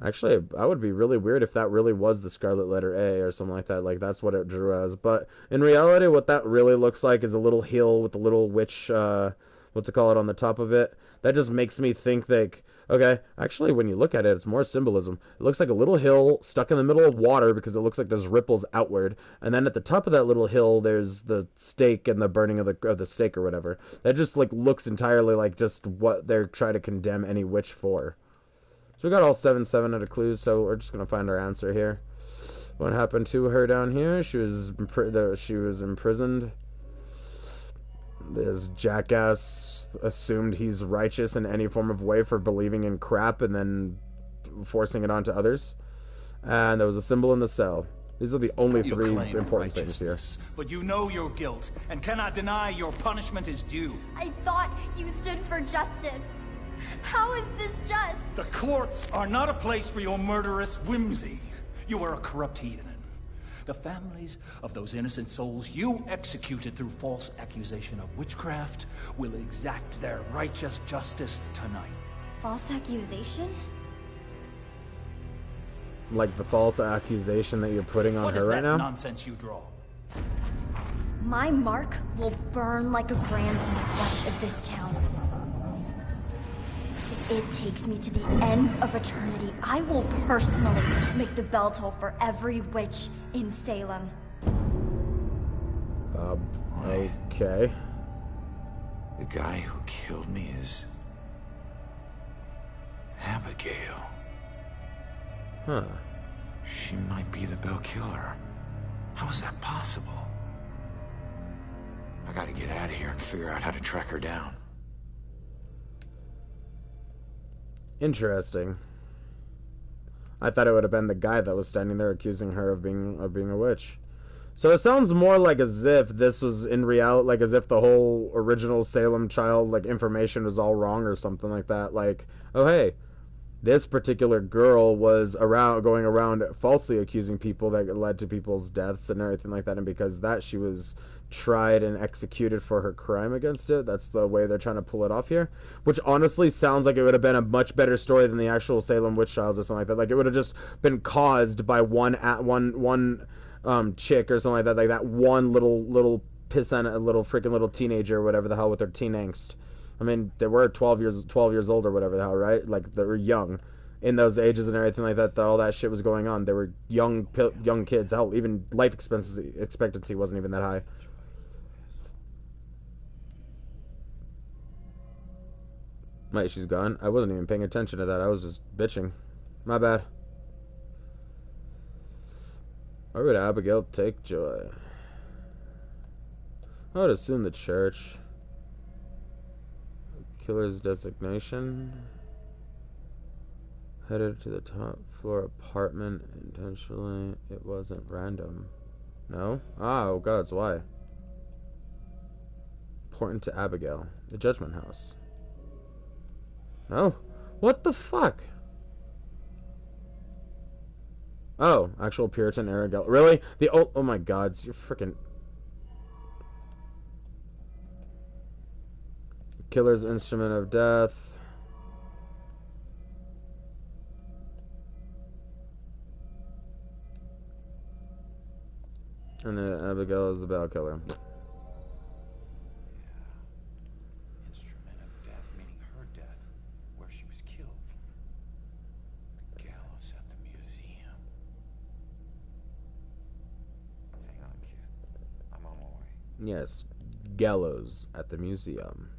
[SPEAKER 1] Actually, I would be really weird if that really was the scarlet letter A or something like that. Like, that's what it drew as. But in reality, what that really looks like is a little hill with a little witch, what's it called, on the top of it. That just makes me think that, okay, actually, when you look at it, it's more symbolism. It looks like a little hill stuck in the middle of water because it looks like there's ripples outward. And then at the top of that little hill, there's the stake and the burning of the stake or whatever. That just, like, looks entirely like just what they're trying to condemn any witch for. So we got all 7 out of clues, so we're just going to find our answer here. What happened to her down here? She was imprisoned. This jackass assumed he's righteous in any form of way for believing in crap and then forcing it onto others. And there was a symbol in the cell. These are the only 3 important things here.
[SPEAKER 6] But you know your guilt and cannot deny your punishment is due.
[SPEAKER 3] I thought you stood for justice. How is this just?
[SPEAKER 6] The courts are not a place for your murderous whimsy. You are a corrupt heathen. The families of those innocent souls you executed through false accusation of witchcraft will exact their righteous justice tonight.
[SPEAKER 3] False accusation?
[SPEAKER 1] Like the false accusation that you're putting on her right now?
[SPEAKER 6] What is that nonsense you draw?
[SPEAKER 3] My mark will burn like a brand in the flesh of this town. If it takes me to the ends of eternity, I will personally make the bell toll for every witch in Salem.
[SPEAKER 1] Okay.
[SPEAKER 2] The guy who killed me is... Abigail.
[SPEAKER 1] Huh.
[SPEAKER 2] She might be the bell killer. How is that possible? gotta get out of here and figure out how to track her down.
[SPEAKER 1] Interesting. I thought it would have been the guy that was standing there accusing her of being a witch. So it sounds more like as if this was in reality, like as if the whole original Salem child, like, information was all wrong or something like that. Like, oh hey, this particular girl was going around falsely accusing people that led to people's deaths and everything like that, and because that she was tried and executed for her crime against it. That's the way they're trying to pull it off here, which honestly sounds like it would have been a much better story than the actual Salem witch trials or something like that. Like, it would have just been caused by one chick or something like that one little pissant, little freaking little teenager or whatever the hell with their teen angst. I mean, they were 12 years old or whatever the hell, right? Like, they were young in those ages and everything like that. All that shit was going on. They were young kids. Hell, even life expectancy wasn't even that high. Wait, she's gone? I wasn't even paying attention to that. I was just bitching. My bad. Where would Abigail take Joy? I would assume the church. Killer's designation. Headed to the top floor apartment intentionally. It wasn't random. No? Oh, gods, why? Important to Abigail. The Judgment House. No? What the fuck? Oh, actual Puritan era. Really? The old. Oh my gods, you're freaking. Killer's instrument of death. And then Abigail is the bell killer.
[SPEAKER 2] Instrument of death, meaning her death, where she was killed. The gallows at the museum. Hang on, kid. I'm on my way.
[SPEAKER 1] Yes, gallows at the museum.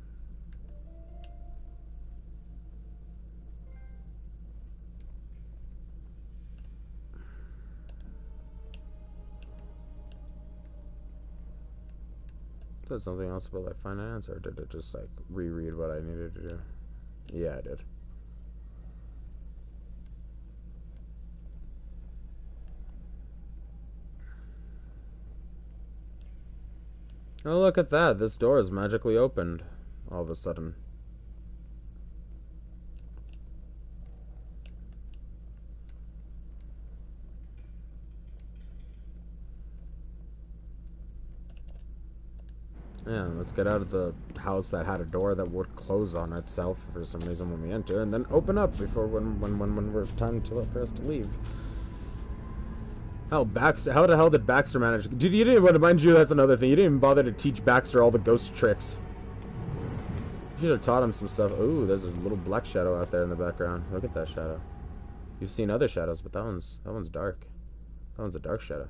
[SPEAKER 1] Said something else about like finance, or did it just like reread what I needed to do? Yeah, I did. Oh, look at that. This door is magically opened all of a sudden. Yeah, let's get out of the house that had a door that would close on itself for some reason when we enter, and then open up before when we're time for us to leave. Hell, Baxter, how the hell did Baxter manage? Dude, you didn't even, mind you, that's another thing. You didn't even bother to teach Baxter all the ghost tricks. You should have taught him some stuff. Ooh, there's a little black shadow out there in the background. Look at that shadow. You've seen other shadows, but that one's dark. That one's a dark shadow.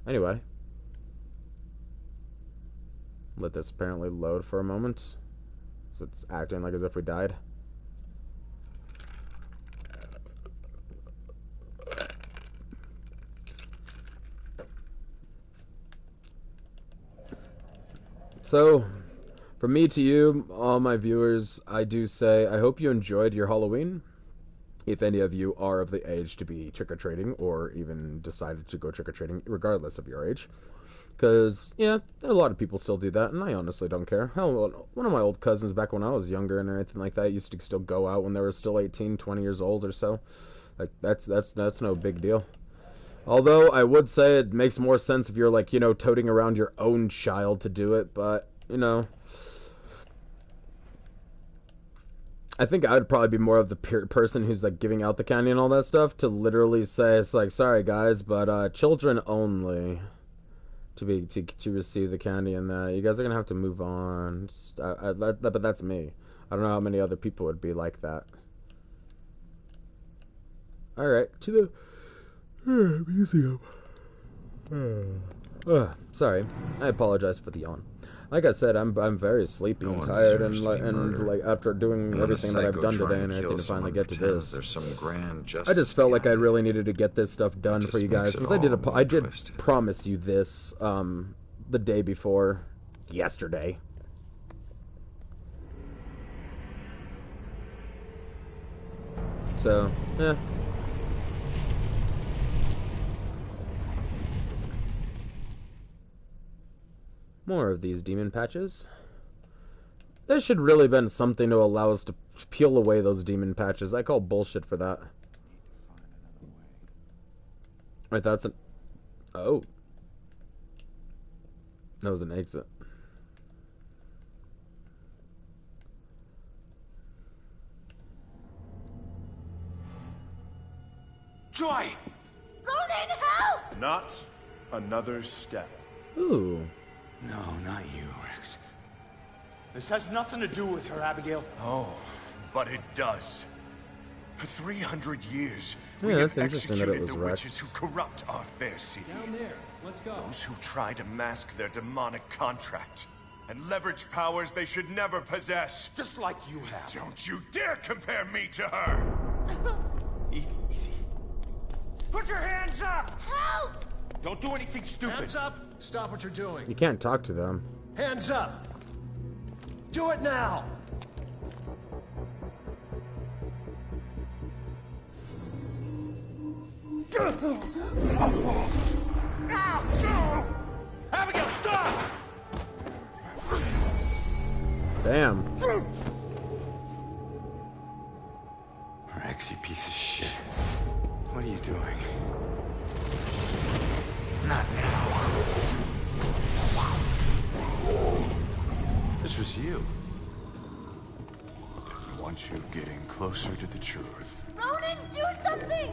[SPEAKER 1] Anyway. Let this apparently load for a moment. So it's acting like as if we died. So, from me to you, all my viewers, I do say, I hope you enjoyed your Halloween. If any of you are of the age to be trick-or-treating, or even decided to go trick-or-treating, regardless of your age. Because, yeah, a lot of people still do that, and I honestly don't care. Hell, one of my old cousins back when I was younger and everything like that used to still go out when they were still 18, 20 years old or so. Like, that's no big deal. Although, I would say it makes more sense if you're, like, you know, toting around your own child to do it, but, you know, I think I would probably be more of the person who's, like, giving out the candy and all that stuff to literally say, it's like, sorry, guys, but, children only to receive the candy, and that you guys are gonna have to move on. But that's me. I don't know how many other people would be like that. Alright, to the museum. Sorry, I apologize for the yawn. Like I said, I'm very sleepy and tired, and like after doing everything that I've done today and everything to finally get to this,
[SPEAKER 2] there's some grand justice.
[SPEAKER 1] I just felt like I really needed to get this stuff done for you guys, since I did promise you this the day before yesterday. So, yeah. More of these demon patches. There should really been something to allow us to peel away those demon patches. I call bullshit for that. Wait, that's an... Oh. That was an exit.
[SPEAKER 11] Joy!
[SPEAKER 3] Ronan, help!
[SPEAKER 9] Not another step.
[SPEAKER 1] Ooh.
[SPEAKER 11] No, not you, Rex. This has nothing to do with her, Abigail.
[SPEAKER 9] Oh, but it does. For 300 years,
[SPEAKER 1] yeah,
[SPEAKER 9] we have
[SPEAKER 1] executed
[SPEAKER 9] the
[SPEAKER 1] Rex.
[SPEAKER 9] witches who corrupt our fair city.
[SPEAKER 12] Down there. Let's go.
[SPEAKER 9] Those who try to mask their demonic contract and leverage powers they should never possess.
[SPEAKER 11] Just like you have.
[SPEAKER 9] Don't you dare compare me to her!
[SPEAKER 11] Easy, easy. Put your hands up!
[SPEAKER 3] Help!
[SPEAKER 11] Don't do anything stupid.
[SPEAKER 12] Hands up! Stop what you're doing.
[SPEAKER 1] You can't talk to them.
[SPEAKER 12] Hands up! Do it now!
[SPEAKER 11] Abigail, stop!
[SPEAKER 1] Damn.
[SPEAKER 11] Rex, you piece of shit. What are you doing? Not now. This was you.
[SPEAKER 9] I want you getting closer to the truth.
[SPEAKER 3] Ronan, do something!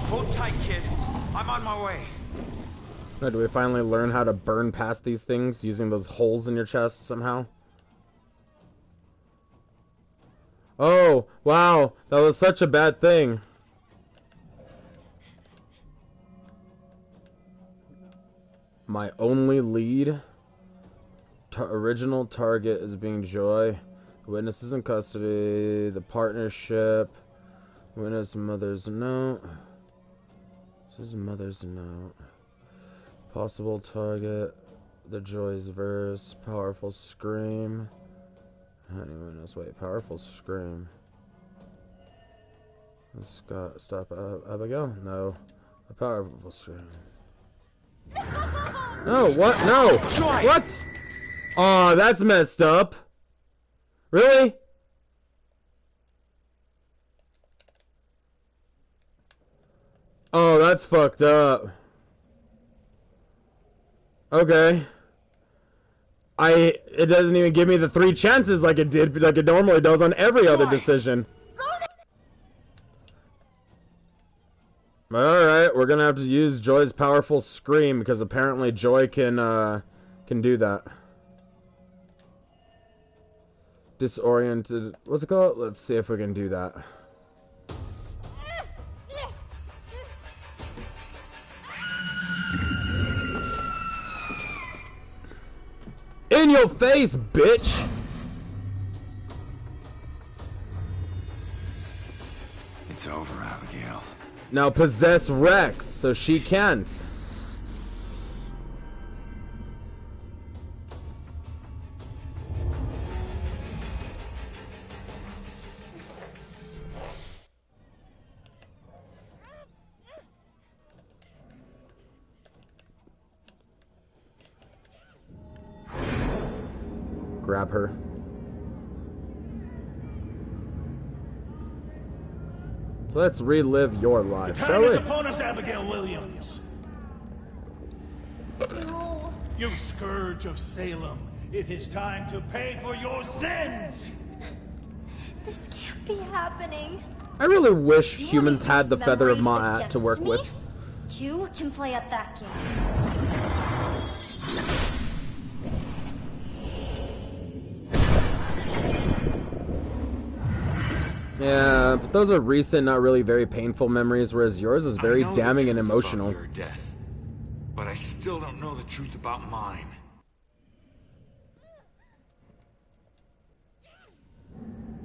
[SPEAKER 11] Hold tight, kid. I'm on my way.
[SPEAKER 1] Now, do we finally learn how to burn past these things using those holes in your chest somehow? Oh, wow. That was such a bad thing. My only lead. Original target is being Joy. Witnesses in custody. The partnership. Witness mother's note. This is mother's note. Possible target. The Joy's verse. Powerful scream. Honey witness. Wait, powerful scream. Stop Abigail? No. A powerful scream. No, what? No!
[SPEAKER 11] Joy!
[SPEAKER 1] What? Aw, that's messed up. Really? Oh, that's fucked up. Okay. It doesn't even give me the 3 chances like it did, like it normally does on every other decision. Alright, we're gonna have to use Joy's powerful scream because apparently Joy can do that. Disoriented. What's it called? Let's see if we can do that. In your face, bitch!
[SPEAKER 11] It's over, Abigail.
[SPEAKER 1] Now possess Rex so she can't. Grab her. Let's relive your life, shall
[SPEAKER 6] Time is
[SPEAKER 1] we?
[SPEAKER 6] upon us, Abigail Williams.
[SPEAKER 3] No.
[SPEAKER 6] You scourge of Salem. It is time to pay for your sins.
[SPEAKER 3] This can't be happening.
[SPEAKER 1] I really wish
[SPEAKER 3] You want
[SPEAKER 1] humans
[SPEAKER 3] me
[SPEAKER 1] had
[SPEAKER 3] use
[SPEAKER 1] the feather of
[SPEAKER 3] memories
[SPEAKER 1] Ma'at to
[SPEAKER 3] against
[SPEAKER 1] work
[SPEAKER 3] me?
[SPEAKER 1] with.
[SPEAKER 3] 2 can play at that game.
[SPEAKER 1] Yeah, but those are recent, not really very painful memories, whereas yours is very damning and emotional.
[SPEAKER 2] Your death, but I still don't know the truth about mine.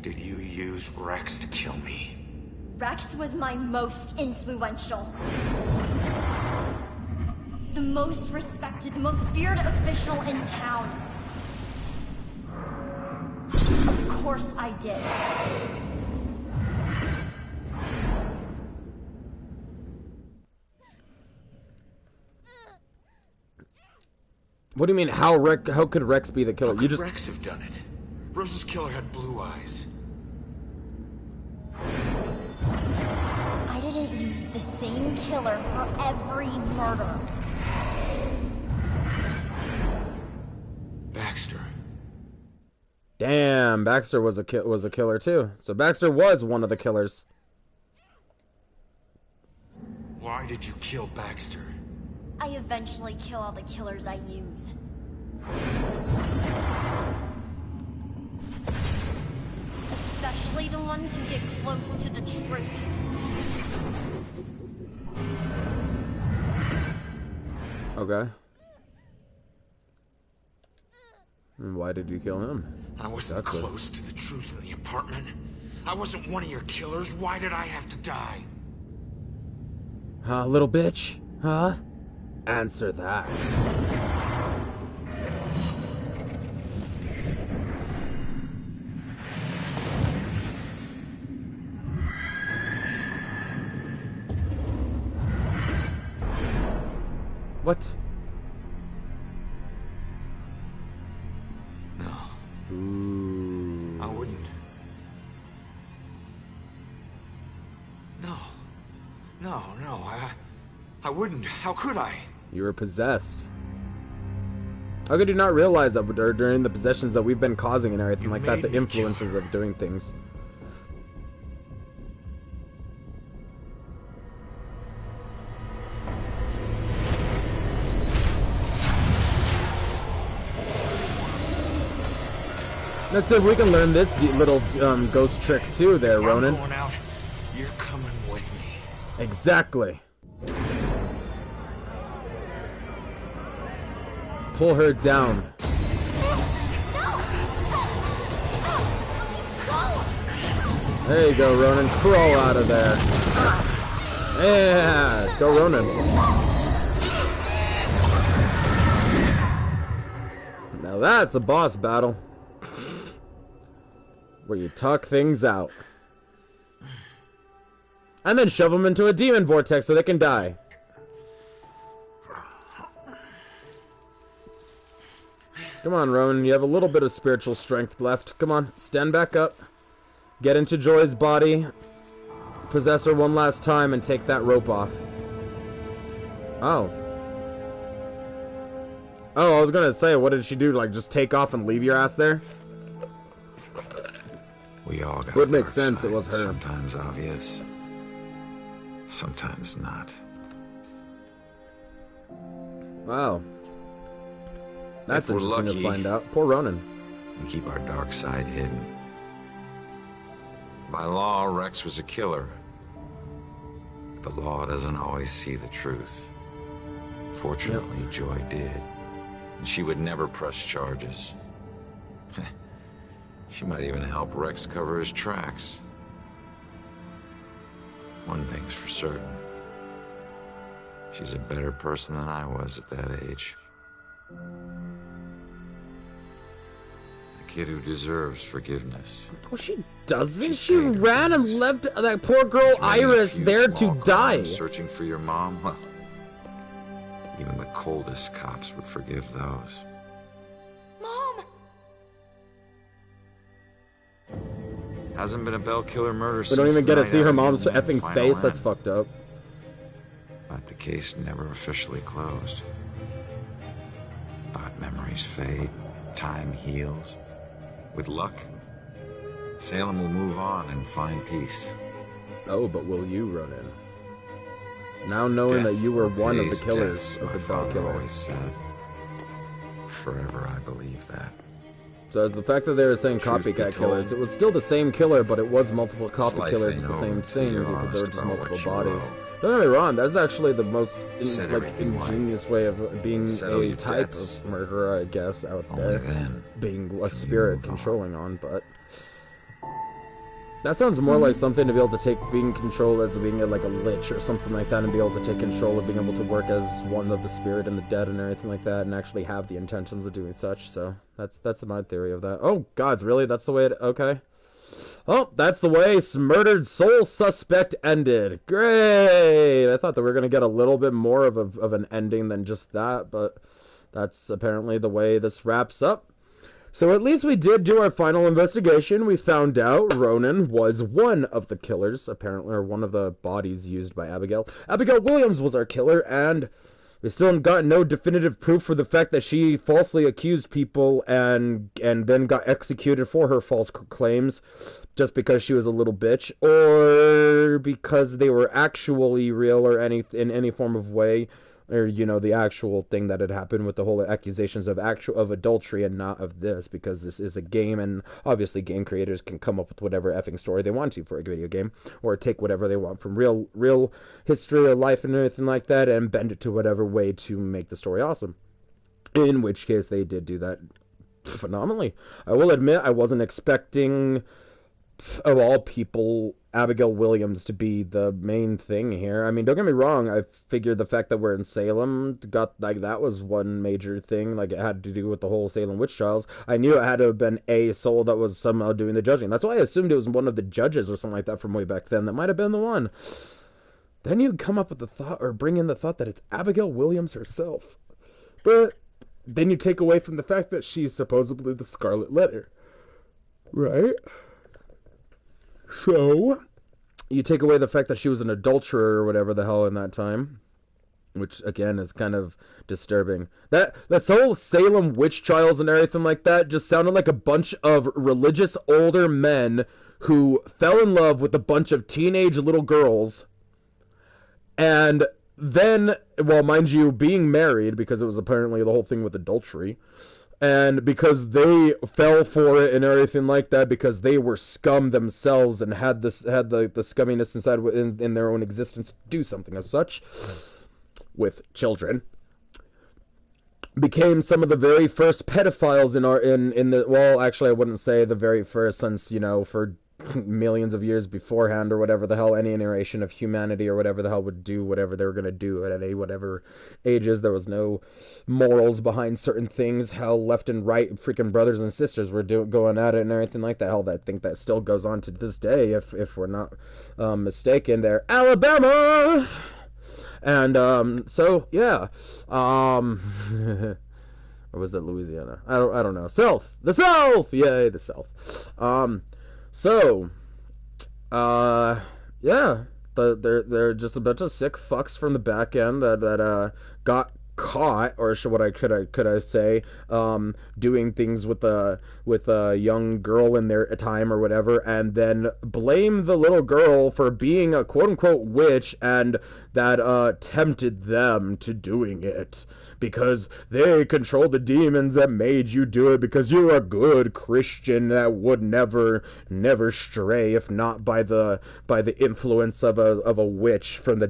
[SPEAKER 2] Did you use Rex to kill me?
[SPEAKER 3] Rex was my most influential. The most respected, the most feared official in town. Of course I did.
[SPEAKER 1] What do you mean, how could Rex be the killer?
[SPEAKER 11] How could Rex have done it? Rose's killer had blue eyes.
[SPEAKER 3] I didn't use the same killer for every murder.
[SPEAKER 11] Baxter.
[SPEAKER 1] Damn, Baxter was a killer too. So Baxter was one of the killers.
[SPEAKER 11] Why did you kill Baxter?
[SPEAKER 3] I eventually kill all the killers I use. Especially the ones who get close to the truth.
[SPEAKER 1] Okay. And why did you kill him?
[SPEAKER 11] I wasn't close to the truth in the apartment. I wasn't one of your killers. Why did I have to die?
[SPEAKER 1] Huh, little bitch? Huh? Answer that. What?
[SPEAKER 11] No.
[SPEAKER 1] Ooh.
[SPEAKER 11] I wouldn't. No. No, I wouldn't. How could I?
[SPEAKER 1] You were possessed. How could you not realize that during the possessions that we've been causing and everything like that, the influences of doing things? Let's see if we can learn this little ghost trick too there, Ronan.
[SPEAKER 11] I'm going out. You're coming with me.
[SPEAKER 1] Exactly. Pull her down. There you go, Ronan. Crawl out of there. Yeah, go, Ronan. Now that's a boss battle. Where you talk things out. And then shove them into a demon vortex so they can die. Come on, Ronan. You have a little bit of spiritual strength left. Come on, stand back up. Get into Joy's body. Possess her one last time and take that rope off. Oh. Oh, I was gonna say, what did she do? Like, just take off and leave your ass there?
[SPEAKER 2] We all got
[SPEAKER 1] would make sense. It was her.
[SPEAKER 2] Sometimes obvious. Sometimes not.
[SPEAKER 1] Wow. That's
[SPEAKER 2] If we're
[SPEAKER 1] interesting
[SPEAKER 2] lucky,
[SPEAKER 1] to find out. Poor Ronan.
[SPEAKER 2] We keep our dark side hidden. By law, Rex was a killer. But the law doesn't always see the truth. Fortunately, Joy did. And she would never press charges. She might even help Rex cover his tracks. One thing's for certain. She's a better person than I was at that age. A kid who deserves forgiveness.
[SPEAKER 1] Well, she doesn't. She ran and left that poor girl Iris there to die.
[SPEAKER 2] Searching for your mom? Well, even the coldest cops would forgive those.
[SPEAKER 3] Mom!
[SPEAKER 2] Hasn't been a Bell killer murder
[SPEAKER 1] We
[SPEAKER 2] since
[SPEAKER 1] don't even get to see her
[SPEAKER 2] Adam
[SPEAKER 1] mom's
[SPEAKER 2] and
[SPEAKER 1] effing
[SPEAKER 2] final
[SPEAKER 1] face.
[SPEAKER 2] end.
[SPEAKER 1] That's fucked up.
[SPEAKER 2] But the case never officially closed. But memories fade, time heals. With luck, Salem will move on and find peace.
[SPEAKER 1] Oh, but will you, Ronan? Now knowing that you were one of the
[SPEAKER 2] pays
[SPEAKER 1] killers
[SPEAKER 2] debts,
[SPEAKER 1] of
[SPEAKER 2] my
[SPEAKER 1] the Bell
[SPEAKER 2] father
[SPEAKER 1] killer.
[SPEAKER 2] always said. Forever I believe that.
[SPEAKER 1] So as the fact that they were saying
[SPEAKER 2] Truth be
[SPEAKER 1] copycat
[SPEAKER 2] told,
[SPEAKER 1] killers, it was still the same killer, but it was multiple copy
[SPEAKER 2] life
[SPEAKER 1] killers
[SPEAKER 2] ain't
[SPEAKER 1] of the
[SPEAKER 2] over
[SPEAKER 1] same
[SPEAKER 2] till
[SPEAKER 1] thing
[SPEAKER 2] you're
[SPEAKER 1] because there were
[SPEAKER 2] honest
[SPEAKER 1] just
[SPEAKER 2] about
[SPEAKER 1] multiple
[SPEAKER 2] what you
[SPEAKER 1] bodies.
[SPEAKER 2] wrote.
[SPEAKER 1] Don't get me wrong, that's actually the most
[SPEAKER 2] Said
[SPEAKER 1] like
[SPEAKER 2] everything right.
[SPEAKER 1] ingenious way of being
[SPEAKER 2] Settle
[SPEAKER 1] a
[SPEAKER 2] your
[SPEAKER 1] type
[SPEAKER 2] debts.
[SPEAKER 1] of murderer, I guess, out
[SPEAKER 2] Only
[SPEAKER 1] there.
[SPEAKER 2] then
[SPEAKER 1] Being a
[SPEAKER 2] can you
[SPEAKER 1] spirit
[SPEAKER 2] move on.
[SPEAKER 1] controlling on, but That sounds more like something to be able to take being controlled as being like a lich or something like that, and be able to take control of being able to work as one of the spirit and the dead and everything like that, and actually have the intentions of doing such. So that's my theory of that. Oh gods, really? That's the way it... Okay. Oh, that's the way murdered soul suspect ended. Great! I thought that we were going to get a little bit more of an ending than just that, but that's apparently the way this wraps up. So at least we did do our final investigation. We found out Ronan was one of the killers, apparently, or one of the bodies used by Abigail. Abigail Williams was our killer, and we still got no definitive proof for the fact that she falsely accused people and then got executed for her false claims just because she was a little bitch, or because they were actually real or in any form of way. Or, you know, the actual thing that had happened with the whole accusations of adultery and not of this, because this is a game, and obviously game creators can come up with whatever effing story they want to for a video game, or take whatever they want from real history or life and everything like that, and bend it to whatever way to make the story awesome. In which case, they did do that phenomenally. I will admit, I wasn't expecting, of all people, Abigail Williams to be the main thing here. I mean, don't get me wrong, I figured the fact that we're in Salem that was one major thing. Like, it had to do with the whole Salem witch trials. I knew it had to have been a soul that was somehow doing the judging. That's why I assumed it was one of the judges or something like that from way back then. That might have been the one. Then you come up with the thought, or bring in the thought, that it's Abigail Williams herself. But then you take away from the fact that she's supposedly the Scarlet Letter. Right? So, you take away the fact that she was an adulterer or whatever the hell in that time, which, again, is kind of disturbing. That whole Salem witch trials and everything like that just sounded like a bunch of religious older men who fell in love with a bunch of teenage little girls, and then, well, mind you, being married, because it was apparently the whole thing with adultery, and because they fell for it and everything like that, because they were scum themselves and had the scumminess inside in their own existence to do something as such with children, became some of the very first pedophiles in the, well, actually I wouldn't say the very first, since, you know, for millions of years beforehand or whatever the hell any iteration of humanity or whatever the hell would do whatever they were going to do at any whatever ages. There was no morals behind certain things. Hell, left and right freaking brothers and sisters were going at it and everything like that. Hell, I think that still goes on to this day, if we're not mistaken. There, Alabama. And so yeah, or was it Louisiana? I don't know. The South, yay, the South. So, yeah, they're just a bunch of sick fucks from the back end that got caught, or could I say, doing things with a young girl in their time or whatever, and then blame the little girl for being a quote unquote witch, and that tempted them to doing it because they control the demons that made you do it, because you're a good Christian that would never stray if not by the influence of a witch from the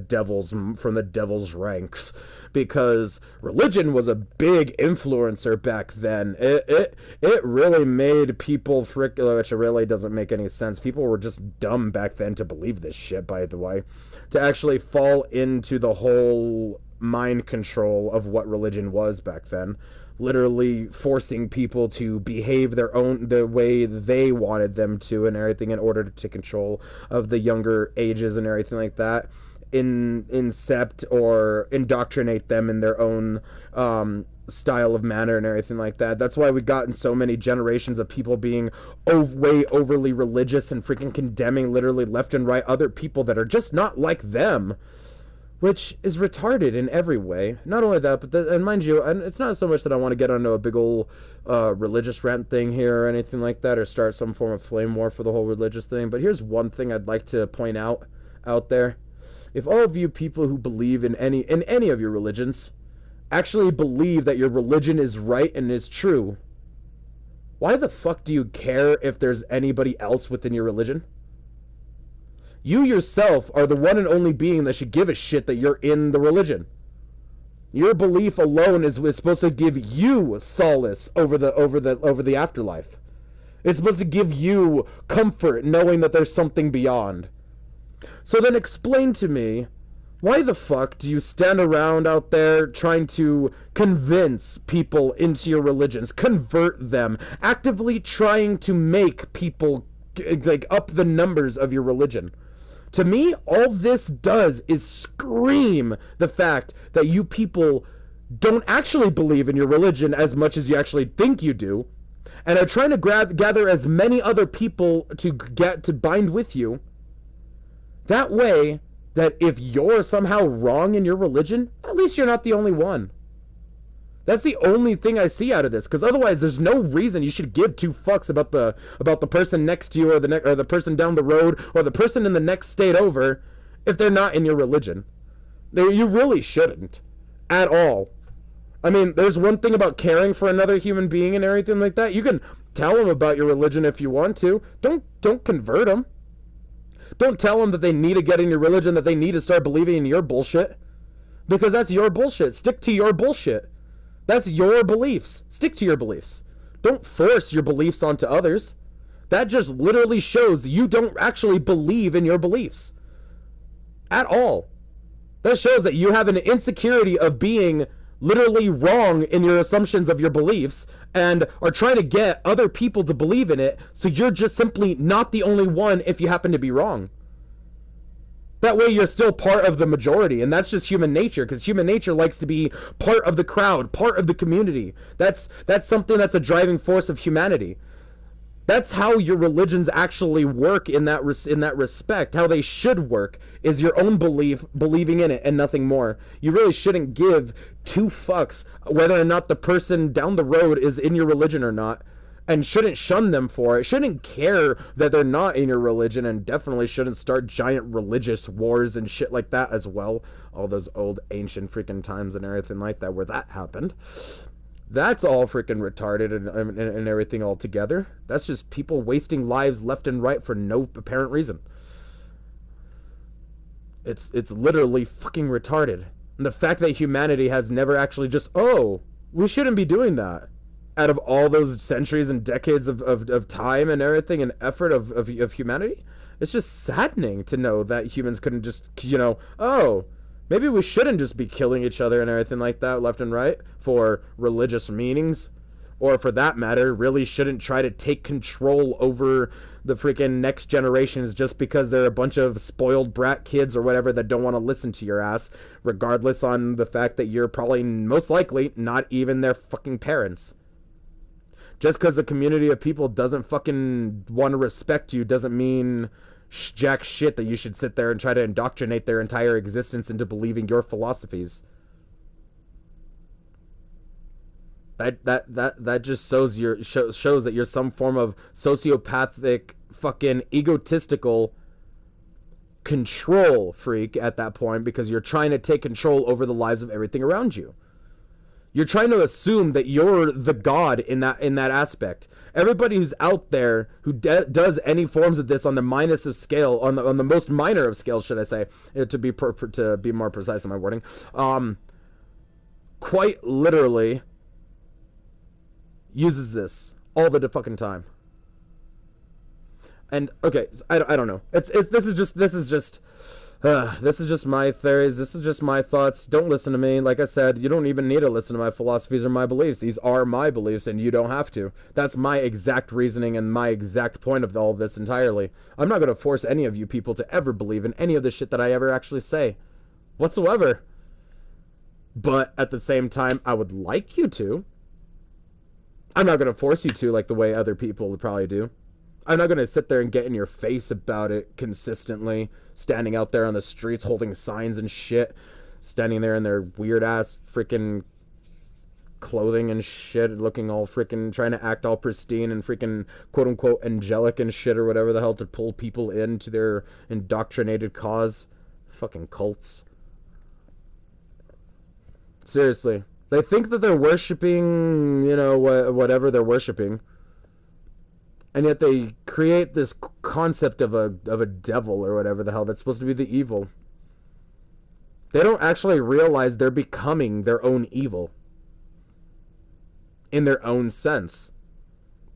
[SPEAKER 1] devil's ranks. Because religion was a big influencer back then. It really made people which really doesn't make any sense. People were just dumb back then to believe this shit, by the way. To actually fall into the whole mind control of what religion was back then. Literally forcing people to behave the way they wanted them to and everything in order to take control of the younger ages and everything like that. Incept or indoctrinate them in their own style of manner and everything like that. That's why we've gotten so many generations of people being way overly religious and freaking condemning literally left and right other people that are just not like them, which is retarded in every way. Not only that, but and mind you, and it's not so much that I want to get onto a big old religious rant thing here or anything like that, or start some form of flame war for the whole religious thing, but here's one thing I'd like to point out there. If all of you people who believe in any of your religions actually believe that your religion is right and is true, why the fuck do you care if there's anybody else within your religion? You yourself are the one and only being that should give a shit that you're in the religion. Your belief alone is supposed to give you solace over the afterlife. It's supposed to give you comfort knowing that there's something beyond. So then explain to me, why the fuck do you stand around out there trying to convince people into your religions, convert them, actively trying to make people, like, up the numbers of your religion? To me, all this does is scream the fact that you people don't actually believe in your religion as much as you actually think you do, and are trying to gather as many other people to bind with you. That way, that if you're somehow wrong in your religion, at least you're not the only one. That's the only thing I see out of this, because otherwise there's no reason you should give two fucks about the person next to you, or the person down the road, or the person in the next state over, if they're not in your religion. You really shouldn't, at all. I mean, there's one thing about caring for another human being and everything like that. You can tell them about your religion if you want to. Don't convert them. Don't tell them that they need to get in your religion, that they need to start believing in your bullshit, because that's your bullshit. Stick to your bullshit. That's your beliefs. Stick to your beliefs. Don't force your beliefs onto others. That just literally shows you don't actually believe in your beliefs at all. That shows that you have an insecurity of being literally wrong in your assumptions of your beliefs, and are trying to get other people to believe in it, so you're just simply not the only one if you happen to be wrong. That way you're still part of the majority, and that's just human nature, because human nature likes to be part of the crowd, part of the community. That's something that's a driving force of humanity. That's how your religions actually work in that respect. How they should work is your own believing in it, and nothing more. You really shouldn't give two fucks whether or not the person down the road is in your religion or not, and shouldn't shun them for it. Shouldn't care that they're not in your religion, and definitely shouldn't start giant religious wars and shit like that as well. All those old ancient freaking times and everything like that where that happened. That's all freaking retarded and everything altogether. That's just people wasting lives left and right for no apparent reason. It's literally fucking retarded. And the fact that humanity has never actually just, oh, we shouldn't be doing that. Out of all those centuries and decades of time and everything and effort of humanity, it's just saddening to know that humans couldn't just, oh, maybe we shouldn't just be killing each other and everything like that left and right for religious meanings. Or for that matter, really shouldn't try to take control over the freaking next generations just because they're a bunch of spoiled brat kids or whatever that don't want to listen to your ass, regardless on the fact that you're probably most likely not even their fucking parents. Just because a community of people doesn't fucking want to respect you doesn't mean jack shit that you should sit there and try to indoctrinate their entire existence into believing your philosophies. That just shows that you're some form of sociopathic, fucking egotistical control freak at that point, because you're trying to take control over the lives of everything around you. You're trying to assume that you're the god in that aspect. Everybody who's out there who does any forms of this on the minus of scale, on the most minor of scales, should I say, to be more precise in my wording, quite literally uses this all the fucking time. And okay, I don't know. This is just my theories. This is just my thoughts. Don't listen to me. Like I said, you don't even need to listen to my philosophies or my beliefs. These are my beliefs, and you don't have to. That's my exact reasoning and my exact point of all of this entirely. I'm not going to force any of you people to ever believe in any of the shit that I ever actually say, whatsoever. But at the same time, I would like you to. I'm not going to force you to like the way other people would probably do. I'm not going to sit there and get in your face about it consistently, standing out there on the streets holding signs and shit, standing there in their weird-ass freaking clothing and shit, looking all freaking, trying to act all pristine and freaking quote-unquote angelic and shit or whatever the hell to pull people into their indoctrinated cause. Fucking cults. Seriously. They think that they're worshipping, whatever they're worshipping. And yet they create this concept of a devil or whatever the hell that's supposed to be the evil. They don't actually realize they're becoming their own evil. In their own sense.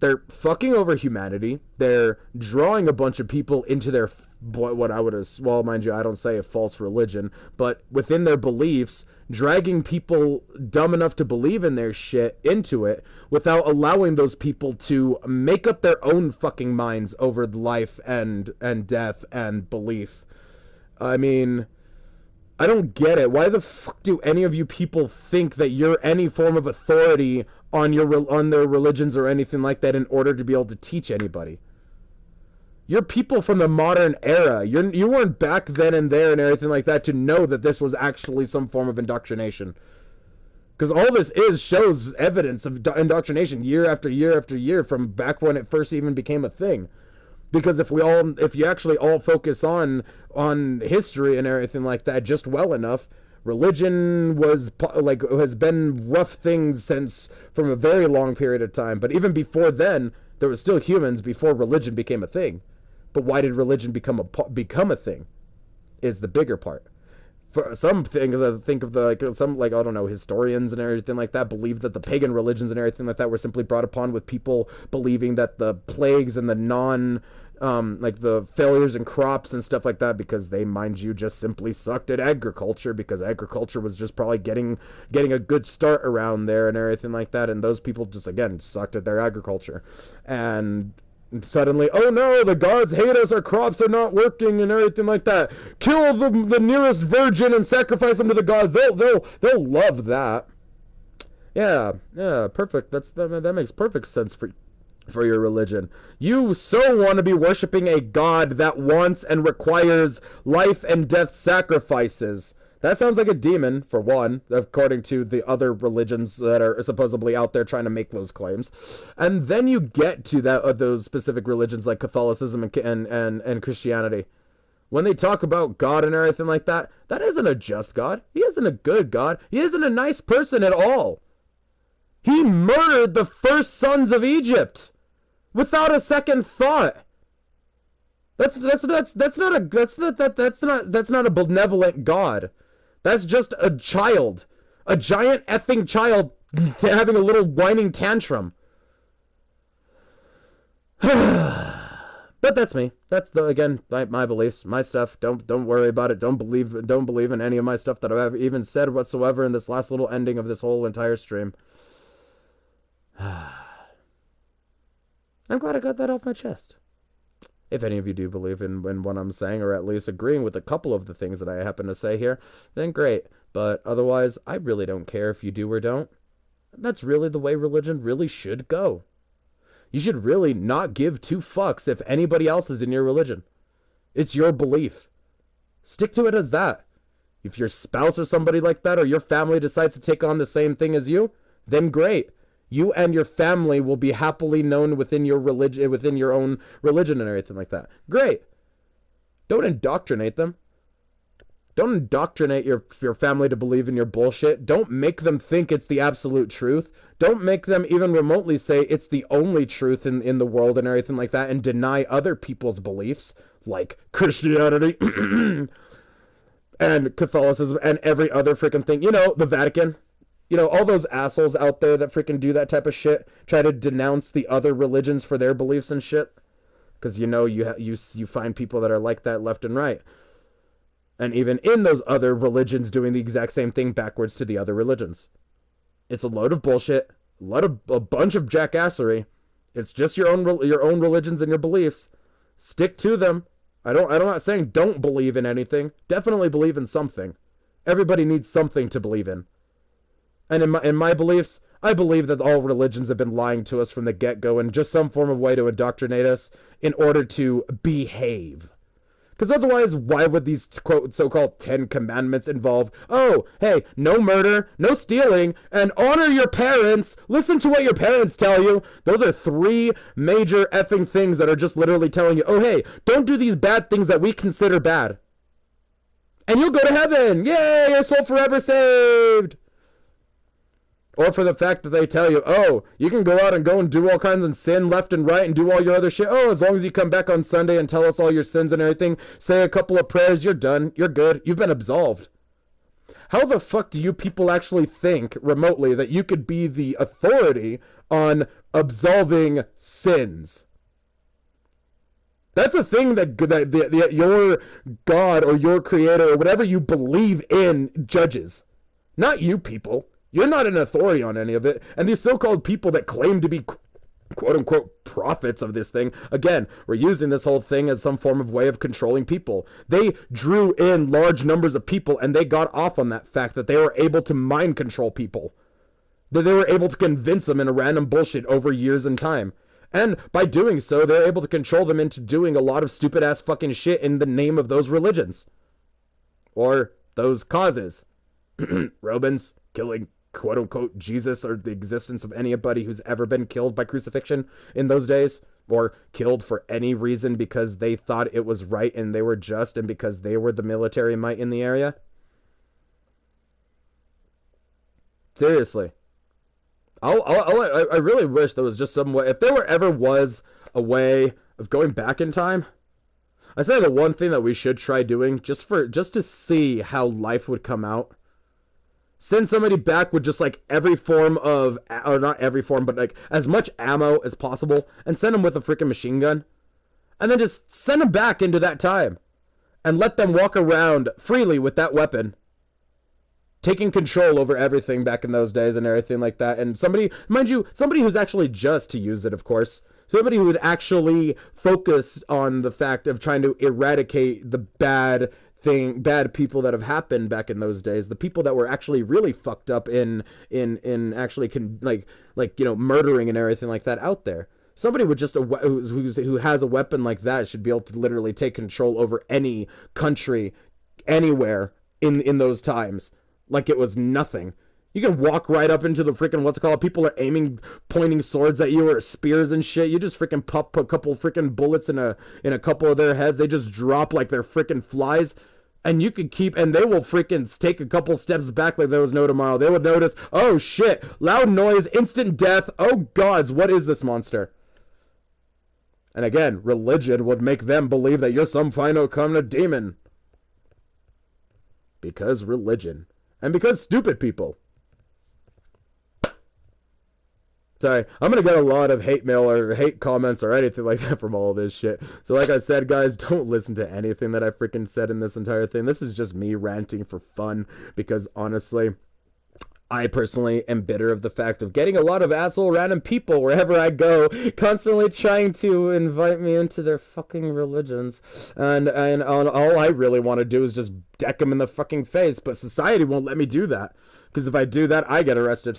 [SPEAKER 1] They're fucking over humanity. They're drawing a bunch of people into their, what I would, well, mind you, I don't say a false religion, but within their beliefs, dragging people dumb enough to believe in their shit into it without allowing those people to make up their own fucking minds over life and death and belief. I mean, I don't get it. Why the fuck do any of you people think that you're any form of authority on their religions or anything like that in order to be able to teach anybody? You're people from the modern era. You weren't back then and there and everything like that to know that this was actually some form of indoctrination. Because all this shows evidence of indoctrination year after year after year from back when it first even became a thing. Because if you actually all focus on history and everything like that just well enough, religion has been rough things from a very long period of time. But even before then, there were still humans before religion became a thing. But why did religion become a thing? Is the bigger part. For some things, I think of I don't know, historians and everything like that believe that the pagan religions and everything like that were simply brought upon with people believing that the plagues and the the failures in crops and stuff like that, because they, mind you, just simply sucked at agriculture, because agriculture was just probably getting a good start around there and everything like that, and those people just, again, sucked at their agriculture. And suddenly, oh no, the gods hate us, our crops are not working and everything like that. Kill the nearest virgin and sacrifice them to the gods. They'll love that. Yeah, perfect. That makes perfect sense for your religion. You so want to be worshiping a god that wants and requires life and death sacrifices. That sounds like a demon, for one, according to the other religions that are supposedly out there trying to make those claims. And then you get to those specific religions like Catholicism and Christianity. When they talk about God and everything like that, that isn't a just God. He isn't a good God. He isn't a nice person at all. He murdered the first sons of Egypt without a second thought. That's not a benevolent God. That's just a child. A giant effing child having a little whining tantrum. But that's me. That's again my beliefs, my stuff. Don't worry about it. Don't believe in any of my stuff that I've even said whatsoever in this last little ending of this whole entire stream. I'm glad I got that off my chest. If any of you do believe in what I'm saying, or at least agreeing with a couple of the things that I happen to say here, then great. But otherwise, I really don't care if you do or don't. That's really the way religion really should go. You should really not give two fucks if anybody else is in your religion. It's your belief. Stick to it as that. If your spouse or somebody like that, or your family decides to take on the same thing as you, then great. You and your family will be happily known within your religion, within your own religion and everything like that. Great. Don't indoctrinate them. Don't indoctrinate your family to believe in your bullshit. Don't make them think it's the absolute truth. Don't make them even remotely say it's the only truth in the world and everything like that, and deny other people's beliefs, like Christianity and Catholicism and every other freaking thing. You know, the Vatican. You know, all those assholes out there that freaking do that type of shit, try to denounce the other religions for their beliefs and shit. Because, you know, you find people that are like that left and right. And even in those other religions doing the exact same thing backwards to the other religions. It's a load of bullshit, a bunch of jackassery. It's just your own religions and your beliefs. Stick to them. I'm not saying don't believe in anything. Definitely believe in something. Everybody needs something to believe in. And in my beliefs, I believe that all religions have been lying to us from the get-go in just some form of way to indoctrinate us in order to behave. Because otherwise, why would these quote so-called 10 commandments involve, oh, hey, no murder, no stealing, and honor your parents, listen to what your parents tell you? Those are 3 major effing things that are just literally telling you, oh, hey, don't do these bad things that we consider bad. And you'll go to heaven! Yay, your soul forever saved! Or for the fact that they tell you, oh, you can go out and do all kinds of sin left and right and do all your other shit. Oh, as long as you come back on Sunday and tell us all your sins and everything, say a couple of prayers, you're done. You're good. You've been absolved. how the fuck do you people actually think remotely that you could be the authority on absolving sins? That's a thing that your God or your creator or whatever you believe in judges. Not you people. You're not an authority on any of it. And these so-called people that claim to be quote-unquote prophets of this thing, again, we're using this whole thing as some form of way of controlling people. They drew in large numbers of people, and they got off on that fact that they were able to mind control people. That they were able to convince them in a random bullshit over years and time. And by doing so, they're able to control them into doing a lot of stupid-ass fucking shit in the name of those religions. Or those causes. Romans killing quote-unquote Jesus or the existence of anybody who's ever been killed by crucifixion in those days. Or killed for any reason because they thought it was right and they were just and because they were the military might in the area. Seriously. I really wish there was just some way, if there ever was a way of going back in time, I say the one thing that we should try doing, just to see how life would come out, send somebody back with just like every form of, or not every form, but like as much ammo as possible, and send them with a freaking machine gun, and then just send them back into that time, and let them walk around freely with that weapon, taking control over everything back in those days and everything like that. And somebody, mind you, somebody who's actually just to use it, of course. Somebody who would actually focus on the fact of trying to eradicate the bad people that have happened back in those days. The people that were actually really fucked up in actually murdering and everything like that out there. Somebody with just who has a weapon like that should be able to literally take control over any country, anywhere in those times. Like it was nothing. You can walk right up into the freaking, people are pointing swords at you or spears and shit. You just freaking pop a couple freaking bullets in a couple of their heads. They just drop like they're freaking flies. And you could and they will freaking take a couple steps back like there was no tomorrow. They would notice, oh shit, loud noise, instant death. Oh gods, what is this monster? And again, religion would make them believe that you're some final kind of demon. Because religion. And because stupid people. Sorry, I'm going to get a lot of hate mail or hate comments or anything like that from all of this shit. So like I said, guys, don't listen to anything that I freaking said in this entire thing. This is just me ranting for fun because honestly, I personally am bitter of the fact of getting a lot of asshole random people wherever I go, constantly trying to invite me into their fucking religions. And all I really want to do is just deck them in the fucking face, but society won't let me do that. Because if I do that, I get arrested.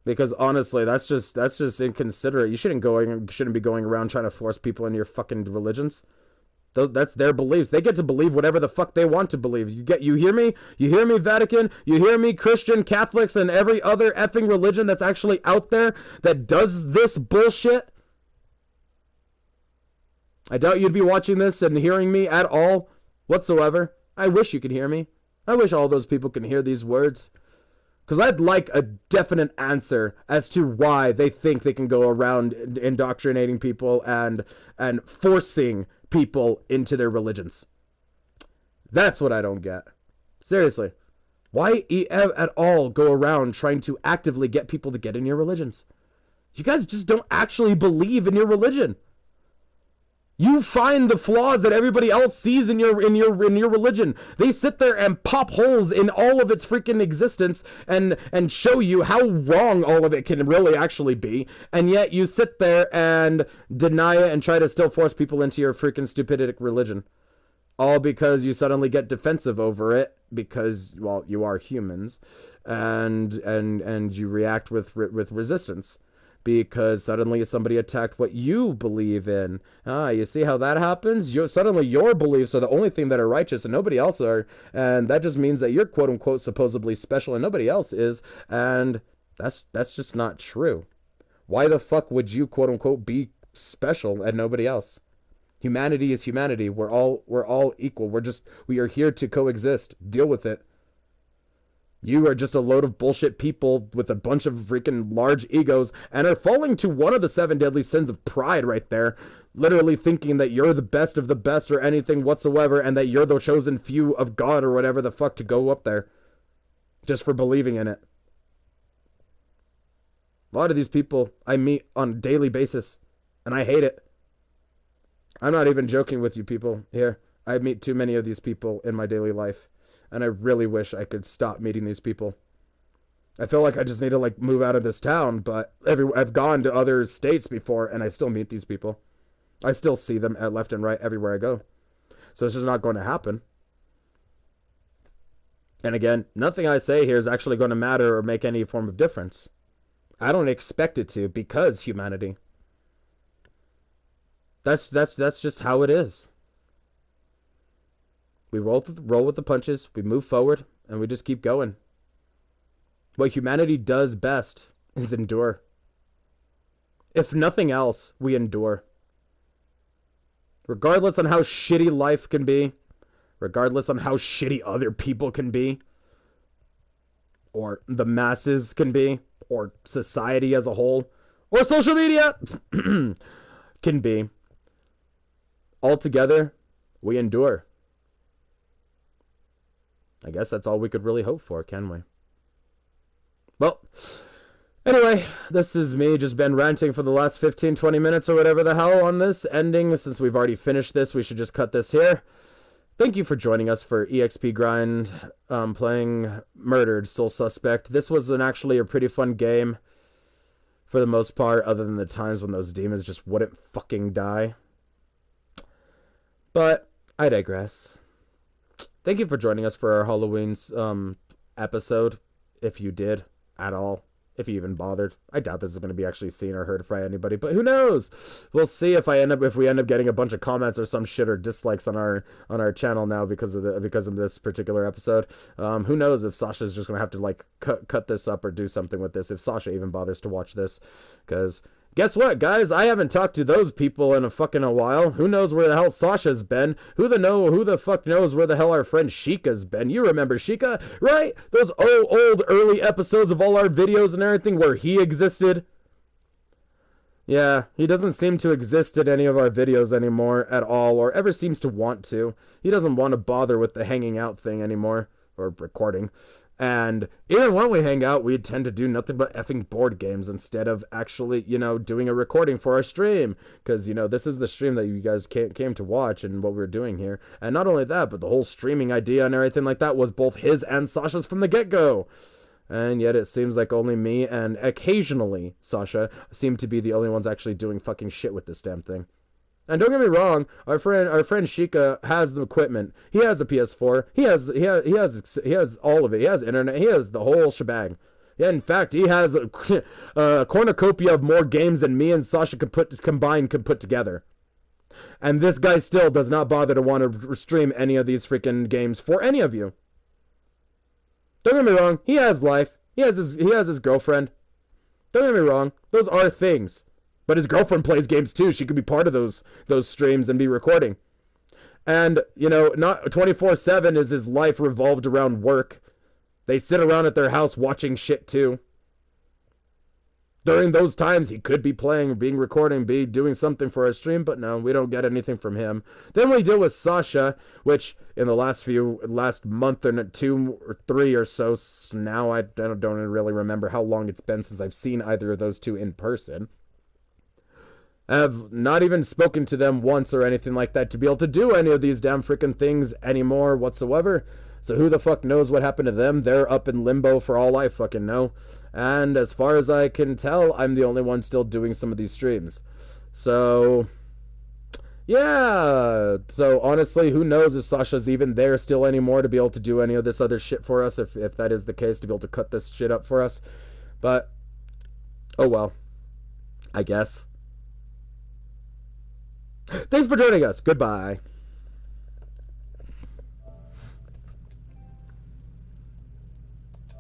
[SPEAKER 1] Because honestly, that's just inconsiderate. You shouldn't be going around trying to force people into your fucking religions. That's their beliefs. They get to believe whatever the fuck they want to believe. You hear me? You hear me, Vatican? You hear me, Christian, Catholics, and every other effing religion that's actually out there that does this bullshit? I doubt you'd be watching this and hearing me at all whatsoever. I wish you could hear me. I wish all those people can hear these words. Because I'd like a definite answer as to why they think they can go around indoctrinating people and forcing people into their religions. That's what I don't get. Seriously. Why at all go around trying to actively get people to get in your religions? You guys just don't actually believe in your religion. You find the flaws that everybody else sees in your religion. They sit there and pop holes in all of its freaking existence and show you how wrong all of it can really actually be. And yet you sit there and deny it and try to still force people into your freaking stupidic religion. All because you suddenly get defensive over it because, well, you are humans and you react with resistance. Because suddenly somebody attacked what you believe in. You see how that happens? Suddenly your beliefs are the only thing that are righteous and nobody else are. And that just means that you're quote-unquote supposedly special and nobody else is. And that's just not true. Why the fuck would you quote-unquote be special and nobody else? Humanity is humanity. We're all equal. We are here to coexist. Deal with it. You are just a load of bullshit people with a bunch of freaking large egos and are falling to one of the 7 deadly sins of pride right there. Literally thinking that you're the best of the best or anything whatsoever and that you're the chosen few of God or whatever the fuck to go up there. Just for believing in it. A lot of these people I meet on a daily basis and I hate it. I'm not even joking with you people here. I meet too many of these people in my daily life. And I really wish I could stop meeting these people. I feel like I just need to like move out of this town, but I've gone to other states before and I still meet these people. I still see them at left and right everywhere I go. So it's just not going to happen. And again, nothing I say here is actually going to matter or make any form of difference. I don't expect it to because humanity. That's just how it is. We roll with the punches, we move forward, and we just keep going. What humanity does best is endure. If nothing else, we endure. Regardless on how shitty life can be, regardless on how shitty other people can be, or the masses can be, or society as a whole, or social media can be, altogether, we endure. I guess that's all we could really hope for, can we? Well, anyway, this is me just been ranting for the last 15, 20 minutes or whatever the hell on this ending. Since we've already finished this, we should just cut this here. Thank you for joining us for EXP Grind, playing Murdered Sole Suspect. This was actually a pretty fun game for the most part, other than the times when those demons just wouldn't fucking die. But I digress. Thank you for joining us for our Halloween's episode, if you did at all, if you even bothered. I doubt this is going to be actually seen or heard by anybody, but who knows? We'll see if we end up getting a bunch of comments or some shit or dislikes on our channel now because of this particular episode. Who knows if Sasha's just going to have to like cut this up or do something with this, if Sasha even bothers to watch this, because guess what, guys? I haven't talked to those people in a while. Who knows where the hell Sasha's been? Who the fuck knows where the hell our friend Sheikah's been? You remember Sheikah, right? Those old early episodes of all our videos and everything where he existed? Yeah, he doesn't seem to exist in any of our videos anymore at all, or ever seems to want to. He doesn't want to bother with the hanging out thing anymore, or recording. And even when we hang out, we tend to do nothing but effing board games instead of actually, doing a recording for our stream. Because, this is the stream that you guys came to watch and what we're doing here. And not only that, but the whole streaming idea and everything like that was both his and Sasha's from the get-go. And yet it seems like only me and occasionally Sasha seem to be the only ones actually doing fucking shit with this damn thing. And don't get me wrong, our friend Sheikah has the equipment. He has a PS4. He has all of it. He has internet. He has the whole shebang. Yeah, in fact, he has a cornucopia of more games than me and Sasha could put together. And this guy still does not bother to want to stream any of these freaking games for any of you. Don't get me wrong, he has life. He has his girlfriend. Don't get me wrong, those are things. But his girlfriend plays games too. She could be part of those streams and be recording. And, not 24/7 is his life revolved around work. They sit around at their house watching shit too. During those times, he could be playing, being recording, be doing something for our stream, but no, we don't get anything from him. Then we deal with Sasha, which in the last month or 2 or 3 or so, now I don't really remember how long it's been since I've seen either of those two in person. I have not even spoken to them once or anything like that to be able to do any of these damn freaking things anymore whatsoever. So who the fuck knows what happened to them? They're up in limbo for all I fucking know. And as far as I can tell, I'm the only one still doing some of these streams. So, yeah. So honestly, who knows if Sasha's even there still anymore to be able to do any of this other shit for us, if that is the case, to be able to cut this shit up for us. But, oh well. I guess. Thanks for joining us. Goodbye.